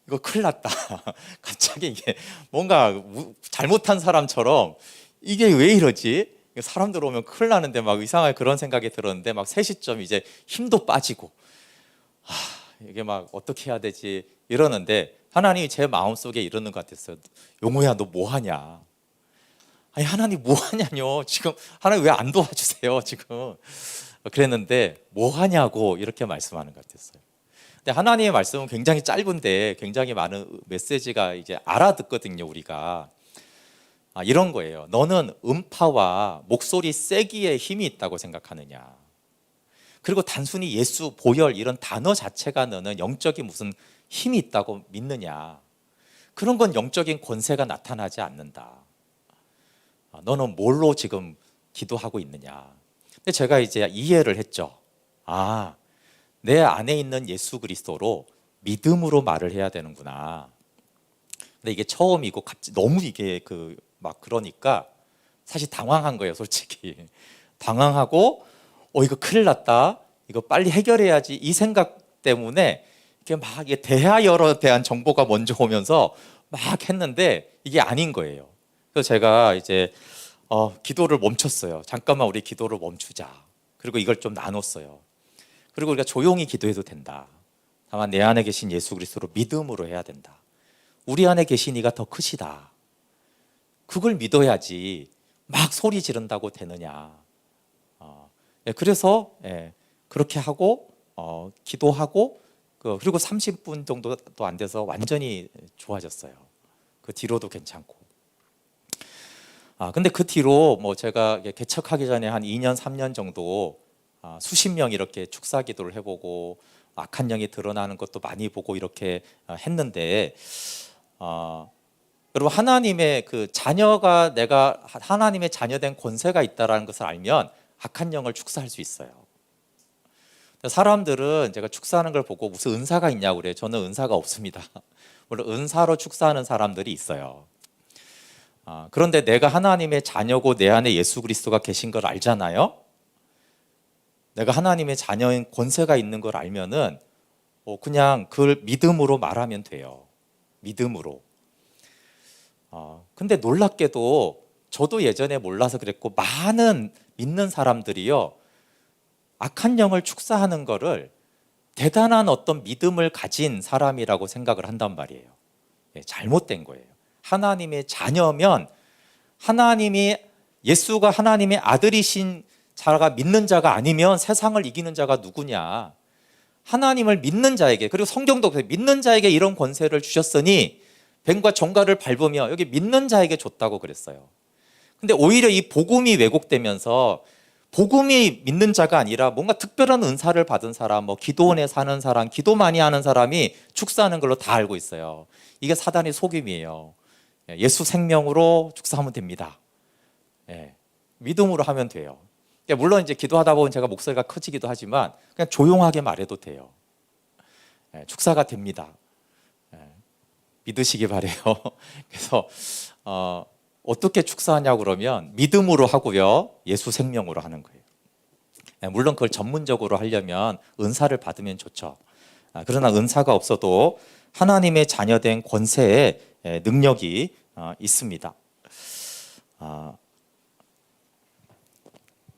이거 큰일 났다. 갑자기 이게 뭔가 잘못한 사람처럼 이게 왜 이러지? 사람들 오면 큰일 나는데 막 이상하게 그런 생각이 들었는데 막 3시쯤 이제 힘도 빠지고 이게 막 어떻게 해야 되지 이러는데 하나님이 제 마음속에 이러는 것 같았어요. 용호야 너 뭐하냐? 아니 하나님 뭐하냐뇨. 지금 하나님 왜 안 도와주세요 지금. 그랬는데 뭐하냐고 이렇게 말씀하는 것 같았어요. 근데 하나님의 말씀은 굉장히 짧은데 굉장히 많은 메시지가 이제 알아듣거든요 우리가. 이런 거예요. 너는 음파와 목소리 세기에 힘이 있다고 생각하느냐. 그리고 단순히 예수, 보혈 이런 단어 자체가 너는 영적인 무슨 힘이 있다고 믿느냐. 그런 건 영적인 권세가 나타나지 않는다. 너는 뭘로 지금 기도하고 있느냐. 근데 제가 이제 이해를 했죠. 내 안에 있는 예수 그리스도로 믿음으로 말을 해야 되는구나. 근데 이게 처음이고 갑자기 너무 이게 막 그러니까 사실 당황한 거예요, 솔직히. 당황하고 이거 큰일 났다. 이거 빨리 해결해야지. 이 생각 때문에 이게 막 이게 대하여러에 대한 정보가 먼저 오면서 막 했는데 이게 아닌 거예요. 그래서 제가 이제 기도를 멈췄어요. 잠깐만 우리 기도를 멈추자. 그리고 이걸 좀 나눴어요. 그리고 우리가 조용히 기도해도 된다. 다만 내 안에 계신 예수 그리스도로 믿음으로 해야 된다. 우리 안에 계신 이가 더 크시다. 그걸 믿어야지 막 소리 지른다고 되느냐. 그래서 그렇게 하고 기도하고 그리고 30분 정도도 안 돼서 완전히 좋아졌어요. 그 뒤로도 괜찮고. 근데 그 뒤로 뭐 제가 개척하기 전에 한 2년 3년 정도 수십 명 이렇게 축사 기도를 해보고 악한 영이 드러나는 것도 많이 보고 이렇게 했는데 여러분 하나님의 그 자녀가 내가 하나님의 자녀된 권세가 있다라는 것을 알면 악한 영을 축사할 수 있어요. 사람들은 제가 축사하는 걸 보고 무슨 은사가 있냐고 그래요. 저는 은사가 없습니다. 물론 은사로 축사하는 사람들이 있어요. 그런데 내가 하나님의 자녀고 내 안에 예수 그리스도가 계신 걸 알잖아요. 내가 하나님의 자녀인 권세가 있는 걸 알면은 그냥 그걸 믿음으로 말하면 돼요. 믿음으로. 근데 놀랍게도 저도 예전에 몰라서 그랬고 많은 믿는 사람들이요, 악한 영을 축사하는 거를 대단한 어떤 믿음을 가진 사람이라고 생각을 한단 말이에요. 잘못된 거예요. 하나님의 자녀면 예수가 하나님의 아들이신 자가 믿는 자가 아니면 세상을 이기는 자가 누구냐. 하나님을 믿는 자에게, 그리고 성경도 믿는 자에게 이런 권세를 주셨으니 뱀과 정갈을 밟으며, 여기 믿는 자에게 줬다고 그랬어요. 근데 오히려 이 복음이 왜곡되면서 복음이 믿는 자가 아니라 뭔가 특별한 은사를 받은 사람, 뭐 기도원에 사는 사람, 기도 많이 하는 사람이 축사하는 걸로 다 알고 있어요. 이게 사단의 속임이에요. 예수 생명으로 축사하면 됩니다. 믿음으로 하면 돼요. 물론 이제 기도하다 보면 제가 목소리가 커지기도 하지만 그냥 조용하게 말해도 돼요. 축사가 됩니다. 믿으시기 바래요. 그래서 어떻게 축사하냐고 그러면 믿음으로 하고요, 예수 생명으로 하는 거예요. 물론 그걸 전문적으로 하려면 은사를 받으면 좋죠. 그러나 은사가 없어도 하나님의 자녀된 권세에 능력이 있습니다.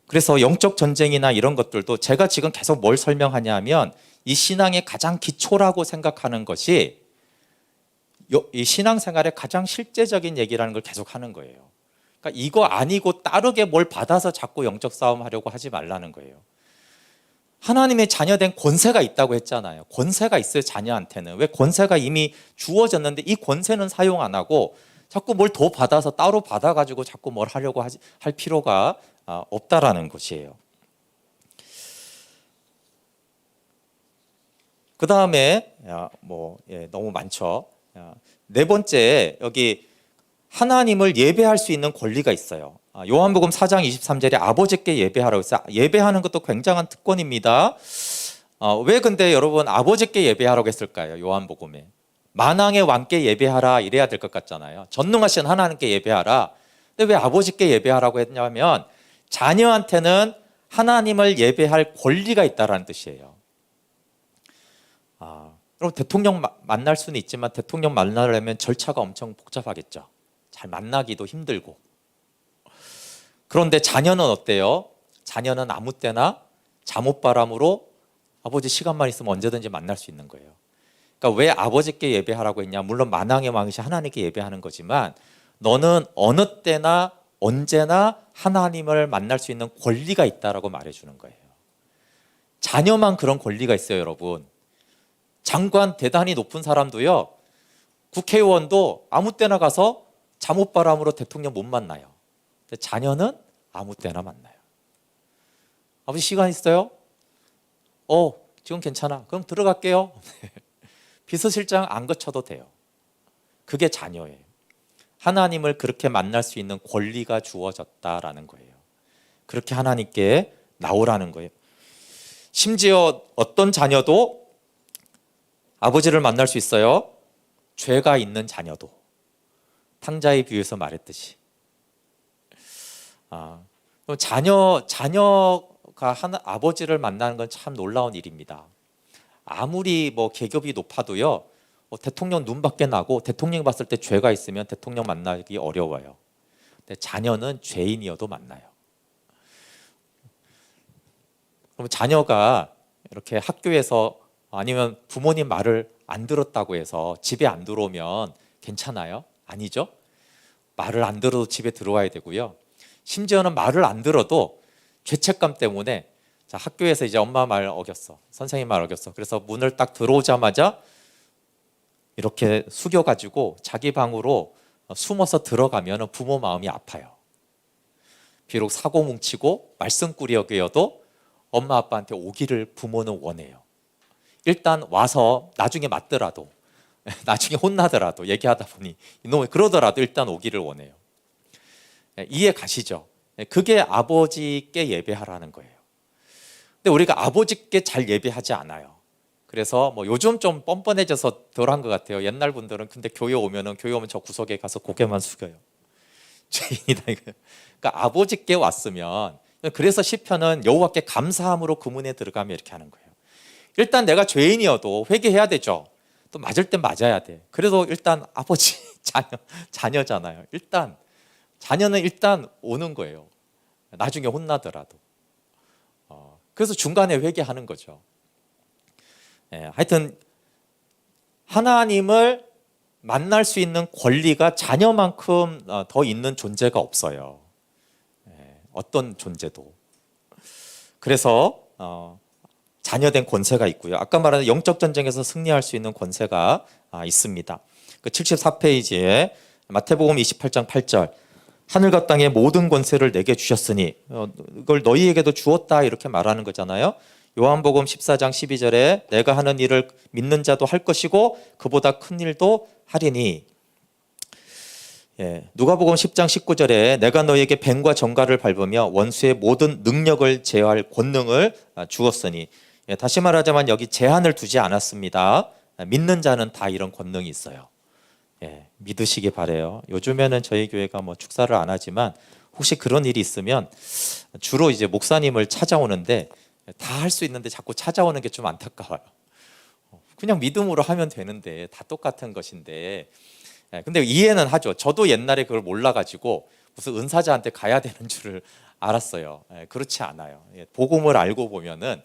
그래서 영적 전쟁이나 이런 것들도 제가 지금 계속 뭘 설명하냐면 이 신앙의 가장 기초라고 생각하는 것이 이 신앙생활의 가장 실제적인 얘기라는 걸 계속 하는 거예요. 그러니까 이거 아니고 다르게 뭘 받아서 자꾸 영적 싸움 하려고 하지 말라는 거예요. 하나님의 자녀된 권세가 있다고 했잖아요. 권세가 있어요, 자녀한테는. 왜? 권세가 이미 주어졌는데 이 권세는 사용 안 하고 자꾸 뭘 더 받아서 따로 받아가지고 자꾸 뭘 하려고 할 필요가 없다라는 것이에요. 그 다음에 너무 많죠. 네 번째, 여기 하나님을 예배할 수 있는 권리가 있어요. 요한복음 4장 23절에 아버지께 예배하라고 했어요. 예배하는 것도 굉장한 특권입니다. 왜 근데 여러분 아버지께 예배하라고 했을까요? 요한복음에 만왕의 왕께 예배하라 이래야 될 것 같잖아요. 전능하신 하나님께 예배하라. 근데 왜 아버지께 예배하라고 했냐면 자녀한테는 하나님을 예배할 권리가 있다는 뜻이에요. 그럼 대통령 만날 수는 있지만 대통령 만나려면 절차가 엄청 복잡하겠죠. 잘 만나기도 힘들고. 그런데 자녀는 어때요? 자녀는 아무 때나 잠옷바람으로 아버지 시간만 있으면 언제든지 만날 수 있는 거예요. 그러니까 왜 아버지께 예배하라고 했냐? 물론 만왕의 왕이신 하나님께 예배하는 거지만 너는 어느 때나 언제나 하나님을 만날 수 있는 권리가 있다라고 말해주는 거예요. 자녀만 그런 권리가 있어요, 여러분. 장관 대단히 높은 사람도요, 국회의원도 아무 때나 가서 잠옷바람으로 대통령 못 만나요. 근데 자녀는 아무 때나 만나요. 아버지 시간 있어요? 지금 괜찮아. 그럼 들어갈게요. 비서실장 안 거쳐도 돼요. 그게 자녀예요. 하나님을 그렇게 만날 수 있는 권리가 주어졌다라는 거예요. 그렇게 하나님께 나오라는 거예요. 심지어 어떤 자녀도 아버지를 만날 수 있어요. 죄가 있는 자녀도. 탕자의 비유에서 말했듯이. 그럼 자녀가 아버지를 만나는 건 참 놀라운 일입니다. 아무리 뭐 계급이 높아도요, 대통령 눈밖에 나고 대통령이 봤을 때 죄가 있으면 대통령 만나기 어려워요. 근데 자녀는 죄인이어도 만나요. 그럼 자녀가 이렇게 학교에서 아니면 부모님 말을 안 들었다고 해서 집에 안 들어오면 괜찮아요? 아니죠? 말을 안 들어도 집에 들어와야 되고요. 심지어는 말을 안 들어도 죄책감 때문에, 자, 학교에서 이제 엄마 말 어겼어, 선생님 말 어겼어. 그래서 문을 딱 들어오자마자 이렇게 숙여가지고 자기 방으로 숨어서 들어가면 부모 마음이 아파요. 비록 사고 뭉치고 말썽꾸러기여도 엄마 아빠한테 오기를 부모는 원해요. 일단 와서 나중에 맞더라도, 나중에 혼나더라도, 얘기하다 보니 이놈이 그러더라도 일단 오기를 원해요. 이해 가시죠? 그게 아버지께 예배하라는 거예요. 근데 우리가 아버지께 잘 예배하지 않아요. 그래서 뭐 요즘 좀 뻔뻔해져서 덜한 것 같아요. 옛날 분들은 근데 교회 오면 저 구석에 가서 고개만 숙여요. 죄인이다 이거. 그러니까 아버지께 왔으면, 그래서 시편은 여호와께 감사함으로 그 문에 들어가면 이렇게 하는 거예요. 일단 내가 죄인이어도 회개해야 되죠. 또 맞을 땐 맞아야 돼. 그래도 일단 아버지 자녀잖아요. 일단 자녀는 일단 오는 거예요. 나중에 혼나더라도. 그래서 중간에 회개하는 거죠. 하여튼 하나님을 만날 수 있는 권리가 자녀만큼 더 있는 존재가 없어요. 어떤 존재도. 그래서 자녀된 권세가 있고요. 아까 말한 영적 전쟁에서 승리할 수 있는 권세가 있습니다. 그 74페이지에 마태복음 28장 8절, 하늘과 땅의 모든 권세를 내게 주셨으니, 이걸 너희에게도 주었다 이렇게 말하는 거잖아요. 요한복음 14장 12절에 내가 하는 일을 믿는 자도 할 것이고 그보다 큰 일도 하리니. 누가복음 10장 19절에 내가 너희에게 뱀과 정갈을 밟으며 원수의 모든 능력을 제어할 권능을 주었으니. 다시 말하자면 여기 제한을 두지 않았습니다. 믿는 자는 다 이런 권능이 있어요. 믿으시기 바래요. 요즘에는 저희 교회가 뭐 축사를 안 하지만 혹시 그런 일이 있으면 주로 이제 목사님을 찾아오는데, 다 할 수 있는데 자꾸 찾아오는 게 좀 안타까워요. 그냥 믿음으로 하면 되는데, 다 똑같은 것인데. 근데 이해는 하죠. 저도 옛날에 그걸 몰라가지고 무슨 은사자한테 가야 되는 줄을 알았어요. 그렇지 않아요. 복음을 알고 보면은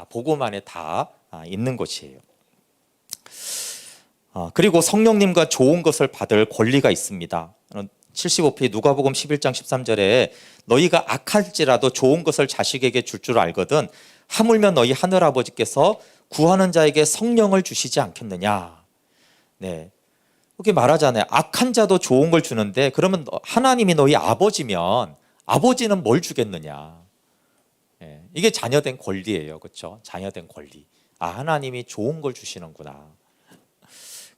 복음 안에 다 있는 것이에요. 그리고 성령님과 좋은 것을 받을 권리가 있습니다. 75페이지 누가복음 11장 13절에 너희가 악할지라도 좋은 것을 자식에게 줄 줄 알거든 하물며 너희 하늘아버지께서 구하는 자에게 성령을 주시지 않겠느냐. 이렇게 말하잖아요. 악한 자도 좋은 걸 주는데, 그러면 하나님이 너희 아버지면 아버지는 뭘 주겠느냐. 이게 자녀된 권리예요. 그렇죠? 자녀된 권리. 하나님이 좋은 걸 주시는구나.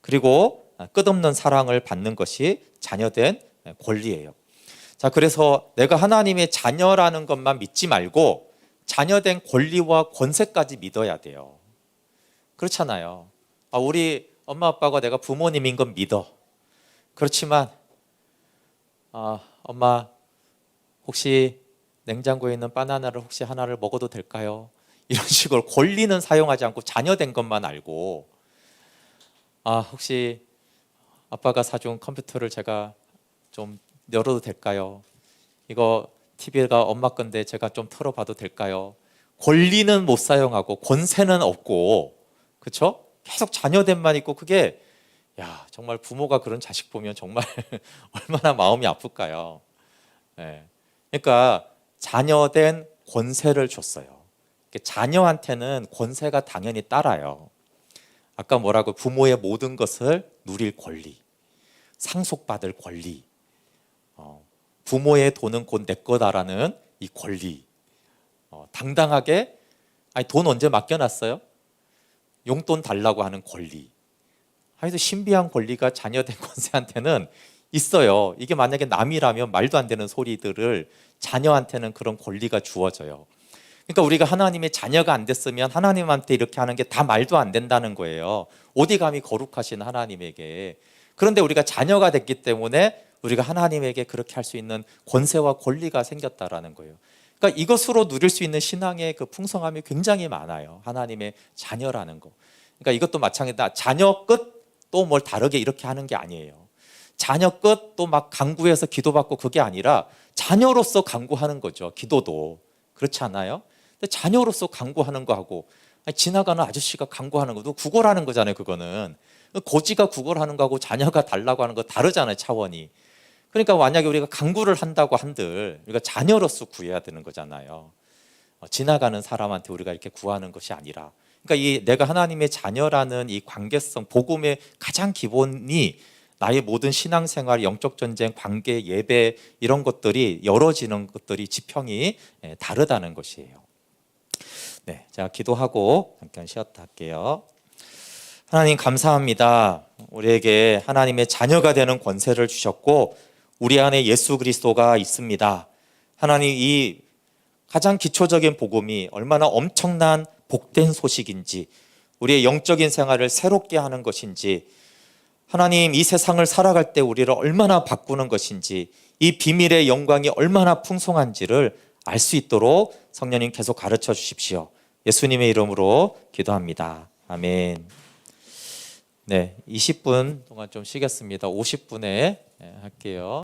그리고 끝없는 사랑을 받는 것이 자녀된 권리예요. 자, 그래서 내가 하나님의 자녀라는 것만 믿지 말고 자녀된 권리와 권세까지 믿어야 돼요. 그렇잖아요. 우리 엄마 아빠가 내가 부모님인 건 믿어. 그렇지만 엄마 혹시 냉장고에 있는 바나나를 혹시 하나를 먹어도 될까요? 이런 식으로 권리는 사용하지 않고 자녀된 것만 알고, 혹시 아빠가 사준 컴퓨터를 제가 좀 열어도 될까요? 이거 TV가 엄마 건데 제가 좀 틀어봐도 될까요? 권리는 못 사용하고 권세는 없고, 그렇죠? 계속 자녀됨만 있고, 그게 정말 부모가 그런 자식 보면 정말 얼마나 마음이 아플까요? 그러니까 자녀된 권세를 줬어요. 자녀한테는 권세가 당연히 따라요. 아까 뭐라고, 부모의 모든 것을 누릴 권리, 상속받을 권리, 부모의 돈은 곧 내 거다라는 이 권리, 당당하게 돈 언제 맡겨놨어요? 용돈 달라고 하는 권리. 하여튼 신비한 권리가 자녀된 권세한테는 있어요. 이게 만약에 남이라면 말도 안 되는 소리들을 자녀한테는 그런 권리가 주어져요. 그러니까 우리가 하나님의 자녀가 안 됐으면 하나님한테 이렇게 하는 게 다 말도 안 된다는 거예요. 어디 감히 거룩하신 하나님에게. 그런데 우리가 자녀가 됐기 때문에 우리가 하나님에게 그렇게 할 수 있는 권세와 권리가 생겼다라는 거예요. 그러니까 이것으로 누릴 수 있는 신앙의 그 풍성함이 굉장히 많아요. 하나님의 자녀라는 거. 그러니까 이것도 마찬가지다. 자녀 끝 또 뭘 다르게 이렇게 하는 게 아니에요. 자녀 끝 또 막 간구해서 기도받고 그게 아니라 자녀로서 간구하는 거죠. 기도도. 그렇지 않아요? 근데 자녀로서 간구하는 거하고 지나가는 아저씨가 간구하는 것도 구걸하는 거잖아요. 그거는 거지가 구걸하는 거하고 자녀가 달라고 하는 거 다르잖아요. 차원이. 그러니까 만약에 우리가 간구를 한다고 한들 우리가 자녀로서 구해야 되는 거잖아요. 지나가는 사람한테 우리가 이렇게 구하는 것이 아니라, 그러니까 이 내가 하나님의 자녀라는 이 관계성, 복음의 가장 기본이 나의 모든 신앙생활, 영적 전쟁, 관계, 예배 이런 것들이 열어지는 것들이 지평이 다르다는 것이에요. 네, 자 기도하고 잠깐 쉬었다 할게요. 하나님 감사합니다. 우리에게 하나님의 자녀가 되는 권세를 주셨고 우리 안에 예수 그리스도가 있습니다. 하나님, 이 가장 기초적인 복음이 얼마나 엄청난 복된 소식인지, 우리의 영적인 생활을 새롭게 하는 것인지, 하나님 이 세상을 살아갈 때 우리를 얼마나 바꾸는 것인지, 이 비밀의 영광이 얼마나 풍성한지를 알 수 있도록 성령님 계속 가르쳐 주십시오. 예수님의 이름으로 기도합니다. 아멘. 네, 20분 동안 좀 쉬겠습니다. 50분에 할게요.